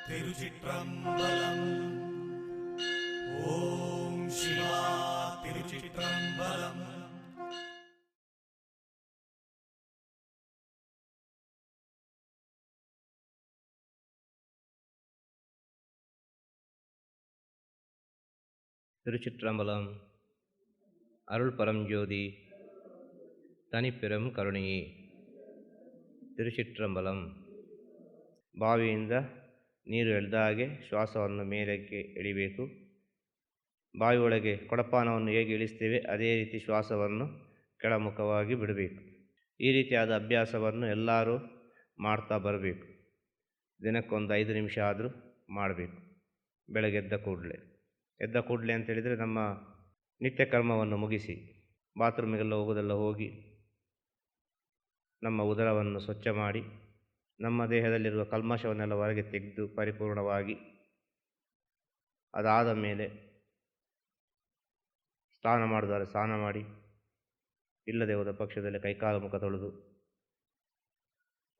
ತಿರುಚಿಟ್ರಂಬಲಂ. ಓಂ ಶಿವಾ ತಿರುಚಿಟ್ರಂಬಲಂ. திருச்சிற்றம்பலம். அருள் பரஞ்சோதி தனிப்பெரும் ಕರುಣೆಯೇ. ತಿರುಚಿಟ್ರಂಬಲಂ. ಬಾವಿಯಿಂದ ನೀರು ಎಳೆದ ಹಾಗೆ ಶ್ವಾಸವನ್ನು ಮೇಲಕ್ಕೆ ಎಳಿಬೇಕು. ಬಾವಿಯೊಳಗೆ ಕೊಡಪಾನವನ್ನು ಹೇಗೆ ಇಳಿಸ್ತೇವೆ ಅದೇ ರೀತಿ ಶ್ವಾಸವನ್ನು ಕೆಳಮುಖವಾಗಿ ಬಿಡಬೇಕು. ಈ ರೀತಿಯಾದ ಅಭ್ಯಾಸವನ್ನು ಎಲ್ಲರೂ ಮಾಡ್ತಾ ಬರಬೇಕು. ದಿನಕ್ಕೊಂದು 5 ನಿಮಿಷ ಆದರೂ ಮಾಡಬೇಕು. ಬೆಳಗ್ಗೆ ಎದ್ದ ಕೂಡಲೇ ಅಂತೇಳಿದರೆ ನಮ್ಮ ನಿತ್ಯ ಕರ್ಮವನ್ನು ಮುಗಿಸಿ ಬಾತ್ರೂಮಿಗೆಲ್ಲ ಹೋಗೋದೆಲ್ಲ ಹೋಗಿ ನಮ್ಮ ಉದರವನ್ನು ಸ್ವಚ್ಛ ಮಾಡಿ ನಮ್ಮ ದೇಹದಲ್ಲಿರುವ ಕಲ್ಮಶವನ್ನೆಲ್ಲ ಹೊರಗೆ ತೆಗೆದು ಪರಿಪೂರ್ಣವಾಗಿ ಅದಾದ ಮೇಲೆ ಸ್ನಾನ ಮಾಡಿದರೆ ಸ್ನಾನ ಮಾಡಿ, ಇಲ್ಲದೆ ಹೋದ ಪಕ್ಷದಲ್ಲಿ ಕೈಕಾಲು ಮುಖ ತೊಳೆದು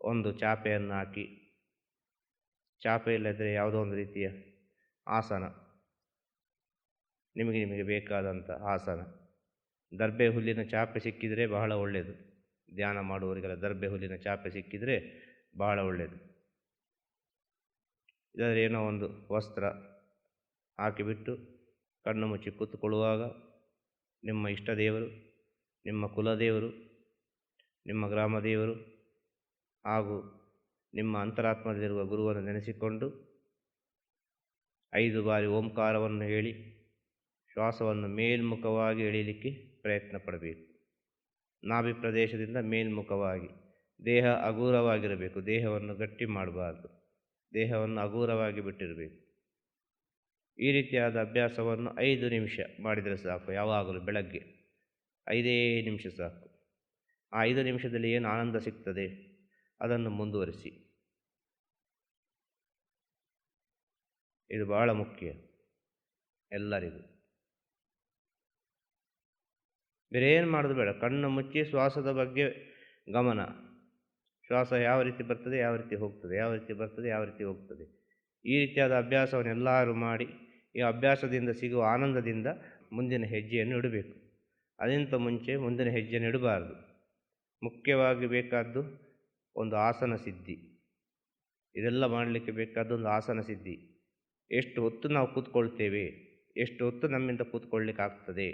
ಒಂದು ಚಾಪೆಯನ್ನು ಹಾಕಿ, ಚಾಪೆ ಇಲ್ಲದ್ರೆ ಯಾವುದೋ ಒಂದು ರೀತಿಯ ಆಸನ, ನಿಮಗೆ ಬೇಕಾದಂಥ ಆಸನ. ದರ್ಬೆ ಹುಲ್ಲಿನ ಚಾಪೆ ಸಿಕ್ಕಿದರೆ ಬಹಳ ಒಳ್ಳೆಯದು. ಧ್ಯಾನ ಮಾಡುವವರಿಗೆಲ್ಲ ದರ್ಬೆ ಹುಲ್ಲಿನ ಚಾಪೆ ಸಿಕ್ಕಿದರೆ ಬಹಳ ಒಳ್ಳೆಯದು. ಇದರ ಏನೋ ಒಂದು ವಸ್ತ್ರ ಹಾಕಿಬಿಟ್ಟು ಕಣ್ಣು ಮುಚ್ಚಿ ಕೂತ್ಕೊಳ್ಳುವಾಗ ನಿಮ್ಮ ಇಷ್ಟ ದೇವರು, ನಿಮ್ಮ ಕುಲದೇವರು, ನಿಮ್ಮ ಗ್ರಾಮ ದೇವರು ಹಾಗೂ ನಿಮ್ಮ ಅಂತರಾತ್ಮದಲ್ಲಿರುವ ಗುರುವನ್ನು ನೆನೆಸಿಕೊಂಡು 5 ಬಾರಿ ಓಂಕಾರವನ್ನು ಹೇಳಿ ಶ್ವಾಸವನ್ನು ಮೇಲ್ಮುಖವಾಗಿ ಎಳೆಯಲಿಕ್ಕೆ ಪ್ರಯತ್ನ ಪಡಬೇಕು. ನಾಭಿ ಪ್ರದೇಶದಿಂದ ಮೇಲ್ಮುಖವಾಗಿ. ದೇಹ ಹಗೂರವಾಗಿರಬೇಕು. ದೇಹವನ್ನು ಗಟ್ಟಿ ಮಾಡಬಾರ್ದು. ದೇಹವನ್ನು ಹಗೂರವಾಗಿ ಬಿಟ್ಟಿರಬೇಕು. ಈ ರೀತಿಯಾದ ಅಭ್ಯಾಸವನ್ನು 5 ನಿಮಿಷ ಮಾಡಿದರೆ ಸಾಕು. ಯಾವಾಗಲೂ ಬೆಳಗ್ಗೆ 5 ನಿಮಿಷ ಸಾಕು. ಆ 5 ನಿಮಿಷದಲ್ಲಿ ಏನು ಆನಂದ ಸಿಗ್ತದೆ ಅದನ್ನು ಮುಂದುವರಿಸಿ. ಇದು ಬಹಳ ಮುಖ್ಯ ಎಲ್ಲರಿಗೂ. ಬೇರೆ ಏನು ಮಾಡೋದು ಬೇಡ. ಕಣ್ಣು ಮುಚ್ಚಿ ಶ್ವಾಸದ ಬಗ್ಗೆ ಗಮನ. ಶ್ವಾಸ ಯಾವ ರೀತಿ ಬರ್ತದೆ, ಯಾವ ರೀತಿ ಹೋಗ್ತದೆ, ಯಾವ ರೀತಿ ಬರ್ತದೆ, ಯಾವ ರೀತಿ ಹೋಗ್ತದೆ. ಈ ರೀತಿಯಾದ ಅಭ್ಯಾಸವನ್ನು ಎಲ್ಲರೂ ಮಾಡಿ ಈ ಅಭ್ಯಾಸದಿಂದ ಸಿಗುವ ಆನಂದದಿಂದ ಮುಂದಿನ ಹೆಜ್ಜೆಯನ್ನು ಇಡಬೇಕು. ಅದಕ್ಕಿಂತ ಮುಂಚೆ ಮುಂದಿನ ಹೆಜ್ಜೆಯನ್ನು ಇಡಬಾರ್ದು. ಮುಖ್ಯವಾಗಿ ಬೇಕಾದ್ದು ಒಂದು ಆಸನ ಸಿದ್ಧಿ. ಇದೆಲ್ಲ ಮಾಡಲಿಕ್ಕೆ ಬೇಕಾದ್ದು ಒಂದು ಆಸನ ಸಿದ್ಧಿ. ಎಷ್ಟು ಹೊತ್ತು ನಾವು ಕೂತ್ಕೊಳ್ತೇವೆ, ಎಷ್ಟು ಹೊತ್ತು ನಮ್ಮಿಂದ ಕೂತ್ಕೊಳ್ಳಿಕ್ಕೆ ಆಗ್ತದೆ,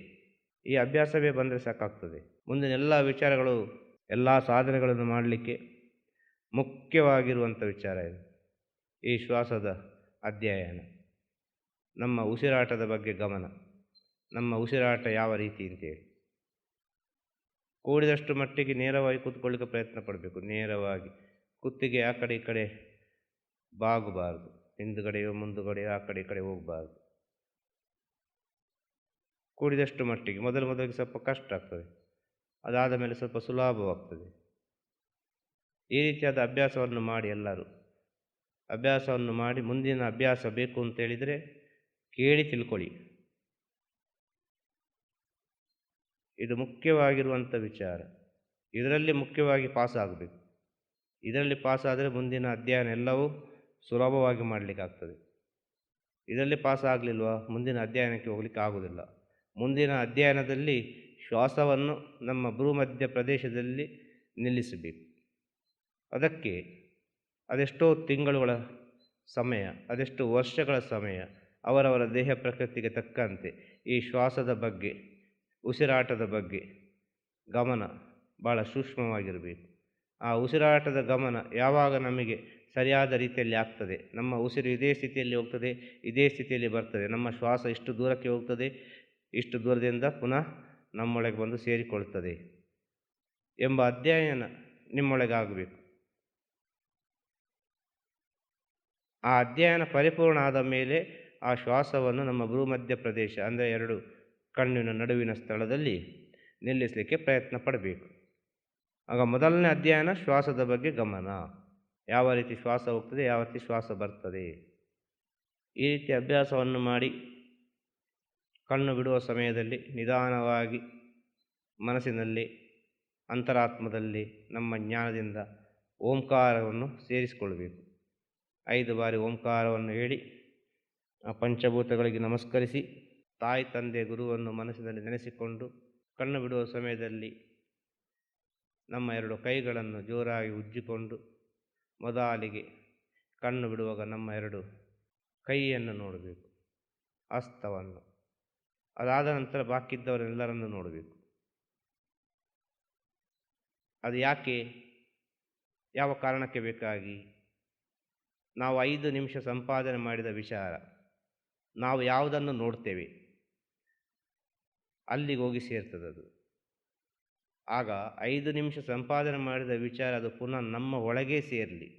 ಈ ಅಭ್ಯಾಸವೇ ಬಂದರೆ ಸಾಕಾಗ್ತದೆ. ಮುಂದಿನ ಎಲ್ಲ ವಿಚಾರಗಳು, ಎಲ್ಲ ಸಾಧನೆಗಳನ್ನು ಮಾಡಲಿಕ್ಕೆ ಮುಖ್ಯವಾಗಿರುವಂಥ ವಿಚಾರ ಇದು. ಈ ಶ್ವಾಸದ ಅಧ್ಯಯನ, ನಮ್ಮ ಉಸಿರಾಟದ ಬಗ್ಗೆ ಗಮನ. ನಮ್ಮ ಉಸಿರಾಟ ಯಾವ ರೀತಿ ಅಂತೇಳಿ ಕೂಡಿದಷ್ಟು ಮಟ್ಟಿಗೆ ನೇರವಾಗಿ ಕೂತ್ಕೊಳ್ಳಿಕ್ಕೆ ಪ್ರಯತ್ನ ಪಡಬೇಕು. ನೇರವಾಗಿ ಕುತ್ತಿಗೆ ಆ ಕಡೆ ಈ ಕಡೆ ಬಾಗಬಾರ್ದು. ಹಿಂದುಗಡೆಯೋ ಮುಂದುಗಡೆಯೋ ಆ ಕಡೆ ಈ ಕಡೆ ಹೋಗಬಾರ್ದು. ಕೂಡಿದಷ್ಟು ಮಟ್ಟಿಗೆ ಮೊದಲಿಗೆ ಸ್ವಲ್ಪ ಕಷ್ಟ ಆಗ್ತದೆ, ಅದಾದ ಮೇಲೆ ಸ್ವಲ್ಪ ಸುಲಭವಾಗ್ತದೆ. ಈ ರೀತಿಯಾದ ಅಭ್ಯಾಸವನ್ನು ಮಾಡಿ ಎಲ್ಲರೂ ಅಭ್ಯಾಸವನ್ನು ಮಾಡಿ. ಮುಂದಿನ ಅಭ್ಯಾಸ ಬೇಕು ಅಂತೇಳಿದರೆ ಕೇಳಿ ತಿಳ್ಕೊಳ್ಳಿ. ಇದು ಮುಖ್ಯವಾಗಿರುವಂಥ ವಿಚಾರ. ಇದರಲ್ಲಿ ಮುಖ್ಯವಾಗಿ ಪಾಸಾಗಬೇಕು. ಇದರಲ್ಲಿ ಪಾಸಾದರೆ ಮುಂದಿನ ಅಧ್ಯಯನ ಎಲ್ಲವೂ ಸುಲಭವಾಗಿ ಮಾಡಲಿಕ್ಕಾಗ್ತದೆ. ಇದರಲ್ಲಿ ಪಾಸಾಗಲಿಲ್ವಾ ಮುಂದಿನ ಅಧ್ಯಯನಕ್ಕೆ ಹೋಗಲಿಕ್ಕೆ ಆಗುವುದಿಲ್ಲ. ಮುಂದಿನ ಅಧ್ಯಯನದಲ್ಲಿ ಶ್ವಾಸವನ್ನು ನಮ್ಮ ಭ್ರೂಮಧ್ಯ ಪ್ರದೇಶದಲ್ಲಿ ನಿಲ್ಲಿಸಬೇಕು. ಅದಕ್ಕೆ ಅದೆಷ್ಟೋ ತಿಂಗಳುಗಳ ಸಮಯ, ಅದೆಷ್ಟೋ ವರ್ಷಗಳ ಸಮಯ, ಅವರವರ ದೇಹ ಪ್ರಕೃತಿಗೆ ತಕ್ಕಂತೆ ಈ ಶ್ವಾಸದ ಬಗ್ಗೆ, ಉಸಿರಾಟದ ಬಗ್ಗೆ ಗಮನ ಭಾಳ ಸೂಕ್ಷ್ಮವಾಗಿರಬೇಕು. ಆ ಉಸಿರಾಟದ ಗಮನ ಯಾವಾಗ ನಮಗೆ ಸರಿಯಾದ ರೀತಿಯಲ್ಲಿ ಆಗ್ತದೆ, ನಮ್ಮ ಉಸಿರು ಇದೇ ಸ್ಥಿತಿಯಲ್ಲಿ ಹೋಗ್ತದೆ, ಇದೇ ಸ್ಥಿತಿಯಲ್ಲಿ ಬರ್ತದೆ, ನಮ್ಮ ಶ್ವಾಸ ಇಷ್ಟು ದೂರಕ್ಕೆ ಹೋಗ್ತದೆ, ಇಷ್ಟು ದೂರದಿಂದ ಪುನಃ ನಮ್ಮೊಳಗೆ ಬಂದು ಸೇರಿಕೊಳ್ತದೆ ಎಂಬ ಅಧ್ಯಯನ ನಿಮ್ಮೊಳಗೆ ಆಗಬೇಕು. ಆ ಅಧ್ಯಯನ ಪರಿಪೂರ್ಣ ಆದ ಮೇಲೆ ಆ ಶ್ವಾಸವನ್ನು ನಮ್ಮ ಭ್ರೂಮಧ್ಯ ಪ್ರದೇಶ ಅಂದರೆ 2 ಕಣ್ಣಿನ ನಡುವಿನ ಸ್ಥಳದಲ್ಲಿ ನಿಲ್ಲಿಸಲಿಕ್ಕೆ ಪ್ರಯತ್ನ ಪಡಬೇಕು. ಆಗ ಮೊದಲನೇ ಅಧ್ಯಯನ ಶ್ವಾಸದ ಬಗ್ಗೆ ಗಮನ. ಯಾವ ರೀತಿ ಶ್ವಾಸ ಹೋಗ್ತದೆ, ಯಾವ ರೀತಿ ಶ್ವಾಸ ಬರ್ತದೆ. ಈ ರೀತಿ ಅಭ್ಯಾಸವನ್ನು ಮಾಡಿ ಕಣ್ಣು ಬಿಡುವ ಸಮಯದಲ್ಲಿ ನಿಧಾನವಾಗಿ ಮನಸ್ಸಿನಲ್ಲಿ, ಅಂತರಾತ್ಮದಲ್ಲಿ ನಮ್ಮ ಜ್ಞಾನದಿಂದ ಓಂಕಾರವನ್ನು ಸೇರಿಸಿಕೊಳ್ಬೇಕು. 5 ಬಾರಿ ಓಂಕಾರವನ್ನು ಹೇಳಿ ಆ ಪಂಚಭೂತಗಳಿಗೆ ನಮಸ್ಕರಿಸಿ ತಾಯಿ ತಂದೆ ಗುರುವನ್ನು ಮನಸ್ಸಿನಲ್ಲಿ ನೆನೆಸಿಕೊಂಡು ಕಣ್ಣು ಬಿಡುವ ಸಮಯದಲ್ಲಿ ನಮ್ಮ 2 ಕೈಗಳನ್ನು ಜೋರಾಗಿ ಉಜ್ಜಿಕೊಂಡು ಮೊದಲಿಗೆ ಕಣ್ಣು ಬಿಡುವಾಗ ನಮ್ಮ 2 ಕೈಯನ್ನು ನೋಡಬೇಕು, ಹಸ್ತವನ್ನು. ಅದಾದ ನಂತರ ಬಾಕಿದ್ದವರೆಲ್ಲರನ್ನು ನೋಡಬೇಕು. ಅದು ಯಾಕೆ, ಯಾವ ಕಾರಣಕ್ಕೆ ಬೇಕಾಗಿ? ನಾವು 5 ನಿಮಿಷ ಸಂಪಾದನೆ ಮಾಡಿದ ವಿಚಾರ ನಾವು ಯಾವುದನ್ನು ನೋಡ್ತೇವೆ ಅಲ್ಲಿಗೆ ಹೋಗಿ ಸೇರ್ತದದು. ಆಗ 5 ನಿಮಿಷ ಸಂಪಾದನೆ ಮಾಡಿದ ವಿಚಾರ ಅದು ಪುನಃ ನಮ್ಮ ಒಳಗೆ ಸೇರಲಿ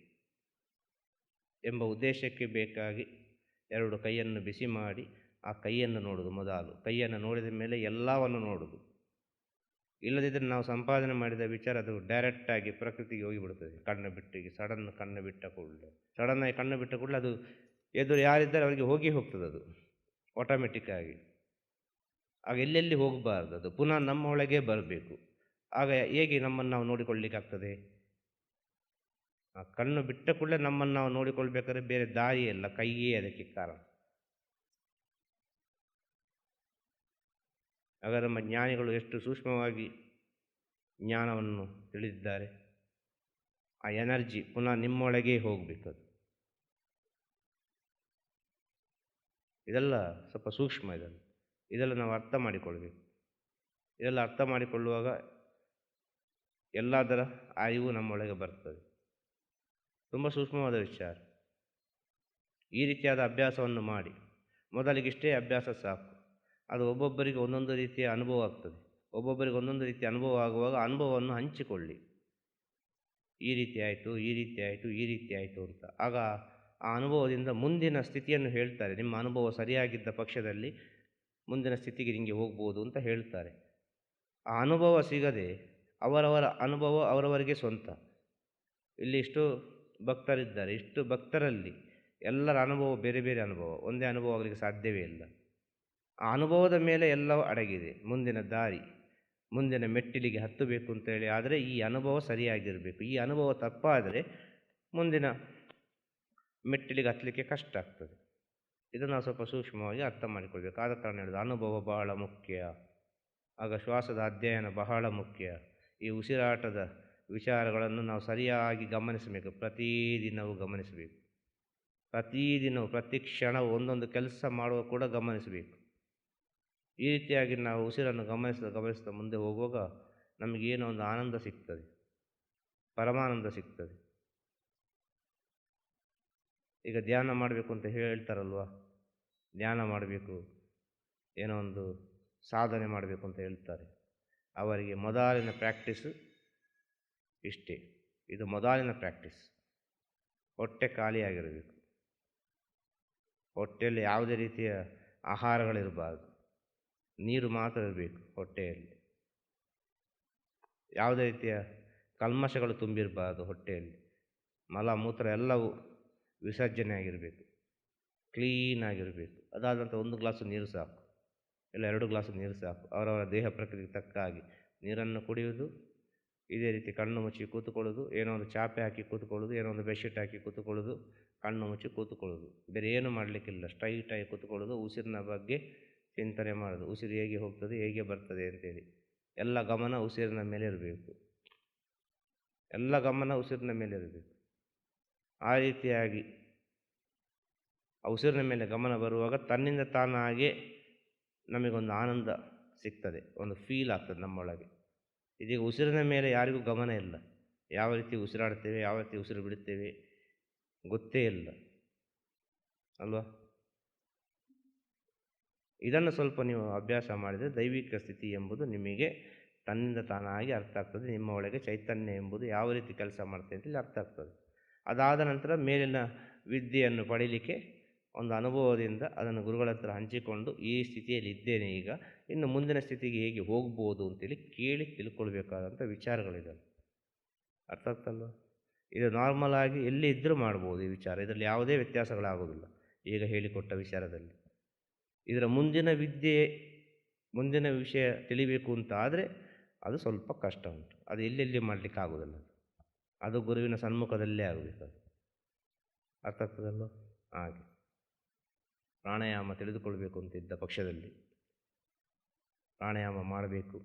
ಎಂಬ ಉದ್ದೇಶಕ್ಕೆ ಬೇಕಾಗಿ 2 ಕೈಯನ್ನು ಬಿಸಿ ಮಾಡಿ ಆ ಕೈಯನ್ನು ನೋಡೋದು. ಮೊದಲು ಕೈಯನ್ನು ನೋಡಿದ ಮೇಲೆ ಎಲ್ಲವನ್ನು ನೋಡೋದು. ಇಲ್ಲದಿದ್ದರೆ ನಾವು ಸಂಪಾದನೆ ಮಾಡಿದ ವಿಚಾರ ಅದು ಡೈರೆಕ್ಟಾಗಿ ಪ್ರಕೃತಿಗೆ ಹೋಗಿಬಿಡ್ತದೆ. ಕಣ್ಣು ಬಿಟ್ಟಿಗೆ ಸಡನ್ನಾಗಿ ಕಣ್ಣು ಬಿಟ್ಟ ಕೂಡಲೇ ಅದು ಎದುರು ಯಾರಿದ್ದಾರೆ ಅವರಿಗೆ ಹೋಗ್ತದೆ ಅದು ಆಟೋಮೆಟಿಕ್ಕಾಗಿ. ಆಗ ಎಲ್ಲೆಲ್ಲಿ ಹೋಗಬಾರ್ದು, ಅದು ಪುನಃ ನಮ್ಮ ಒಳಗೆ ಬರಬೇಕು. ಆಗ ಹೇಗೆ ನಮ್ಮನ್ನು ನಾವು ನೋಡಿಕೊಳ್ಳಿಕ್ಕಾಗ್ತದೆ? ಆ ಕಣ್ಣು ಬಿಟ್ಟ ಕೂಡಲೇ ನಮ್ಮನ್ನು ನಾವು ನೋಡಿಕೊಳ್ಬೇಕಾದ್ರೆ ಬೇರೆ ದಾರಿಯಲ್ಲ, ಕೈಯೇ ಅದಕ್ಕೆ ಕಾರಣ. ಆಗ ನಮ್ಮ ಜ್ಞಾನಿಗಳು ಎಷ್ಟು ಸೂಕ್ಷ್ಮವಾಗಿ ಜ್ಞಾನವನ್ನು ತಿಳಿದಿದ್ದಾರೆ. ಆ ಎನರ್ಜಿ ಪುನಃ ನಿಮ್ಮೊಳಗೆ ಹೋಗಬೇಕದು. ಇದೆಲ್ಲ ಸ್ವಲ್ಪ ಸೂಕ್ಷ್ಮ. ಇದೆಲ್ಲ ನಾವು ಅರ್ಥ ಮಾಡಿಕೊಳ್ಬೇಕು. ಇದೆಲ್ಲ ಅರ್ಥ ಮಾಡಿಕೊಳ್ಳುವಾಗ ಎಲ್ಲದರ ಅರಿವು ನಮ್ಮೊಳಗೆ ಬರ್ತದೆ. ತುಂಬ ಸೂಕ್ಷ್ಮವಾದ ವಿಚಾರ. ಈ ರೀತಿಯಾದ ಅಭ್ಯಾಸವನ್ನು ಮಾಡಿ. ಮೊದಲಿಗಿಷ್ಟೇ ಅಭ್ಯಾಸ ಸಾಕು. ಅದು ಒಬ್ಬೊಬ್ಬರಿಗೆ ಒಂದೊಂದು ರೀತಿಯ ಅನುಭವ ಆಗ್ತದೆ. ಒಬ್ಬೊಬ್ಬರಿಗೆ ಒಂದೊಂದು ರೀತಿಯ ಅನುಭವ ಆಗುವಾಗ ಅನುಭವವನ್ನು ಹಂಚಿಕೊಳ್ಳಿ. ಈ ರೀತಿ ಆಯಿತು, ಈ ರೀತಿ ಆಯಿತು, ಈ ರೀತಿ ಆಯಿತು ಅಂತ. ಆಗ ಆ ಅನುಭವದಿಂದ ಮುಂದಿನ ಸ್ಥಿತಿಯನ್ನು ಹೇಳ್ತಾರೆ. ನಿಮ್ಮ ಅನುಭವ ಸರಿಯಾಗಿದ್ದ ಪಕ್ಷದಲ್ಲಿ ಮುಂದಿನ ಸ್ಥಿತಿಗೆ ನಿಮಗೆ ಹೋಗ್ಬೋದು ಅಂತ ಹೇಳ್ತಾರೆ. ಆ ಅನುಭವ ಸಿಗದೆ ಅವರವರ ಅನುಭವ ಅವರವರಿಗೆ ಸ್ವಂತ. ಇಲ್ಲಿ ಇಷ್ಟು ಭಕ್ತರಿದ್ದಾರೆ, ಇಷ್ಟು ಭಕ್ತರಲ್ಲಿ ಎಲ್ಲರ ಅನುಭವ ಬೇರೆ ಬೇರೆ ಅನುಭವ, ಒಂದೇ ಅನುಭವ ಆಗಲಿಕ್ಕೆ ಸಾಧ್ಯವೇ ಇಲ್ಲ. ಆ ಅನುಭವದ ಮೇಲೆ ಎಲ್ಲವೂ ಅಡಗಿದೆ. ಮುಂದಿನ ದಾರಿ, ಮುಂದಿನ ಮೆಟ್ಟಿಲಿಗೆ ಹತ್ತಬೇಕು ಅಂತೇಳಿ ಆದರೆ ಈ ಅನುಭವ ಸರಿಯಾಗಿರಬೇಕು. ಈ ಅನುಭವ ತಪ್ಪಾದರೆ ಮುಂದಿನ ಮೆಟ್ಟಿಲಿಗೆ ಹತ್ತಲಿಕ್ಕೆ ಕಷ್ಟ ಆಗ್ತದೆ. ಇದನ್ನು ನಾವು ಸ್ವಲ್ಪ ಸೂಕ್ಷ್ಮವಾಗಿ ಅರ್ಥ ಮಾಡಿಕೊಳ್ಬೇಕು. ಆದ ಕಾರಣ ಹೇಳಿದ ಅನುಭವ ಬಹಳ ಮುಖ್ಯ. ಆಗ ಶ್ವಾಸದ ಅಧ್ಯಯನ ಬಹಳ ಮುಖ್ಯ. ಈ ಉಸಿರಾಟದ ವಿಚಾರಗಳನ್ನು ನಾವು ಸರಿಯಾಗಿ ಗಮನಿಸಬೇಕು. ಪ್ರತಿದಿನವೂ ಗಮನಿಸಬೇಕು. ಪ್ರತಿದಿನವೂ ಪ್ರತಿ ಕ್ಷಣವೂ ಒಂದೊಂದು ಕೆಲಸ ಮಾಡುವ ಕೂಡ ಗಮನಿಸಬೇಕು. ಈ ರೀತಿಯಾಗಿ ನಾವು ಉಸಿರನ್ನು ಗಮನಿಸ್ತಾ ಮುಂದೆ ಹೋಗುವಾಗ ನಮಗೇನೋ ಒಂದು ಆನಂದ ಸಿಗ್ತದೆ, ಪರಮಾನಂದ ಸಿಗ್ತದೆ. ಈಗ ಧ್ಯಾನ ಮಾಡಬೇಕು ಅಂತ ಹೇಳ್ತಾರಲ್ವ, ಧ್ಯಾನ ಮಾಡಬೇಕು, ಏನೋ ಒಂದು ಸಾಧನೆ ಮಾಡಬೇಕು ಅಂತ ಹೇಳ್ತಾರೆ. ಅವರಿಗೆ ಮೊದಲಿನ ಪ್ರಾಕ್ಟೀಸು ಇಷ್ಟೇ. ಇದು ಮೊದಲಿನ ಪ್ರಾಕ್ಟೀಸ್. ಹೊಟ್ಟೆ ಖಾಲಿಯಾಗಿರಬೇಕು. ಹೊಟ್ಟೆಯಲ್ಲಿ ಯಾವುದೇ ರೀತಿಯ ಆಹಾರಗಳಿರಬಾರ್ದು. ನೀರು ಮಾತ್ರ ಇರಬೇಕು ಹೊಟ್ಟೆಯಲ್ಲಿ. ಯಾವುದೇ ರೀತಿಯ ಕಲ್ಮಶಗಳು ತುಂಬಿರಬಾರ್ದು ಹೊಟ್ಟೆಯಲ್ಲಿ. ಮಲ ಮೂತ್ರ ಎಲ್ಲವೂ ವಿಸರ್ಜನೆ ಆಗಿರಬೇಕು, ಕ್ಲೀನಾಗಿರಬೇಕು. ಅದಾದ ನಂತರ 1 ಗ್ಲಾಸು ನೀರು ಸಾಕು, ಇಲ್ಲ 2 ಗ್ಲಾಸು ನೀರು ಸಾಕು. ಅವರವರ ದೇಹ ಪ್ರಕೃತಿಗೆ ತಕ್ಕ ಹಾಗೆ ನೀರನ್ನು ಕುಡಿಯುವುದು. ಇದೇ ರೀತಿ ಕಣ್ಣು ಮುಚ್ಚಿ ಕೂತುಕೊಳ್ಳೋದು. ಏನೋ ಒಂದು ಚಾಪೆ ಹಾಕಿ ಕೂತ್ಕೊಳ್ಳೋದು, ಏನೋ ಒಂದು ಬೆಡ್ಶೀಟ್ ಹಾಕಿ ಕೂತುಕೊಳ್ಳೋದು, ಕಣ್ಣು ಮುಚ್ಚಿ ಕೂತುಕೊಳ್ಳೋದು. ಬೇರೆ ಏನು ಮಾಡಲಿಕ್ಕಿಲ್ಲ. ಸ್ಟ್ರೈಟಾಗಿ ಕೂತುಕೊಳ್ಳೋದು. ಉಸಿರಿನ ಬಗ್ಗೆ ಚಿಂತನೆ ಮಾಡೋದು. ಉಸಿರು ಹೇಗೆ ಹೋಗ್ತದೆ, ಹೇಗೆ ಬರ್ತದೆ ಅಂತೇಳಿ ಎಲ್ಲ ಗಮನ ಉಸಿರಿನ ಮೇಲೆ ಇರಬೇಕು. ಎಲ್ಲ ಗಮನ ಉಸಿರಿನ ಮೇಲೆ ಇರಬೇಕು. ಆ ರೀತಿಯಾಗಿ ಆ ಉಸಿರಿನ ಮೇಲೆ ಗಮನ ಬರುವಾಗ ತನ್ನಿಂದ ತಾನಾಗೆ ನಮಗೊಂದು ಆನಂದ ಸಿಗ್ತದೆ, ಒಂದು ಫೀಲ್ ಆಗ್ತದೆ ನಮ್ಮೊಳಗೆ. ಇದೀಗ ಉಸಿರಿನ ಮೇಲೆ ಯಾರಿಗೂ ಗಮನ ಇಲ್ಲ. ಯಾವ ರೀತಿ ಉಸಿರಾಡ್ತೇವೆ, ಯಾವ ರೀತಿ ಉಸಿರು ಬಿಡುತ್ತೇವೆ ಗೊತ್ತೇ ಇಲ್ಲ ಅಲ್ವಾ? ಇದನ್ನು ಸ್ವಲ್ಪ ನೀವು ಅಭ್ಯಾಸ ಮಾಡಿದರೆ ದೈವಿಕ ಸ್ಥಿತಿ ಎಂಬುದು ನಿಮಗೆ ತನ್ನಿಂದ ತಾನಾಗಿ ಅರ್ಥ ಆಗ್ತದೆ. ನಿಮ್ಮ ಒಳಗೆ ಚೈತನ್ಯ ಎಂಬುದು ಯಾವ ರೀತಿ ಕೆಲಸ ಮಾಡ್ತದೆ ಅಂತೇಳಿ ಅರ್ಥ ಆಗ್ತದೆ. ಅದಾದ ನಂತರ ಮೇಲಿನ ವಿದ್ಯೆಯನ್ನು ಪಡೀಲಿಕ್ಕೆ ಒಂದು ಅನುಭವದಿಂದ ಅದನ್ನು ಗುರುಗಳ ಹತ್ರ ಹಂಚಿಕೊಂಡು ಈ ಸ್ಥಿತಿಯಲ್ಲಿ ಇದ್ದೇನೆ, ಈಗ ಇನ್ನು ಮುಂದಿನ ಸ್ಥಿತಿಗೆ ಹೇಗೆ ಹೋಗ್ಬೋದು ಅಂತೇಳಿ ಕೇಳಿ ತಿಳ್ಕೊಳ್ಬೇಕಾದಂಥ ವಿಚಾರಗಳಿದೆ. ಅರ್ಥ ಆಗ್ತಲ್ವ? ಇದು ನಾರ್ಮಲ್ ಆಗಿ ಎಲ್ಲಿ ಇದ್ದರೂ ಮಾಡ್ಬೋದು ಈ ವಿಚಾರ. ಇದರಲ್ಲಿ ಯಾವುದೇ ವ್ಯತ್ಯಾಸಗಳಾಗೋದಿಲ್ಲ ಈಗ ಹೇಳಿಕೊಟ್ಟ ವಿಚಾರದಲ್ಲಿ. ಇದರ ಮುಂದಿನ ವಿಷಯ ತಿಳಿಬೇಕು ಅಂತ ಆದರೆ ಅದು ಸ್ವಲ್ಪ ಕಷ್ಟ ಉಂಟು. ಅದು ಎಲ್ಲೆಲ್ಲಿ ಮಾಡಲಿಕ್ಕೆ ಆಗೋದಿಲ್ಲ. ಅದು ಗುರುವಿನ ಸನ್ಮುಖದಲ್ಲೇ ಆಗಬೇಕು. ಅರ್ಥ ಆಗ್ತದಲ್ಲೋ? ಹಾಗೆ ಪ್ರಾಣಾಯಾಮ ತಿಳಿದುಕೊಳ್ಬೇಕು ಅಂತಿದ್ದ ಪಕ್ಷದಲ್ಲಿ ಪ್ರಾಣಾಯಾಮ ಮಾಡಬೇಕು,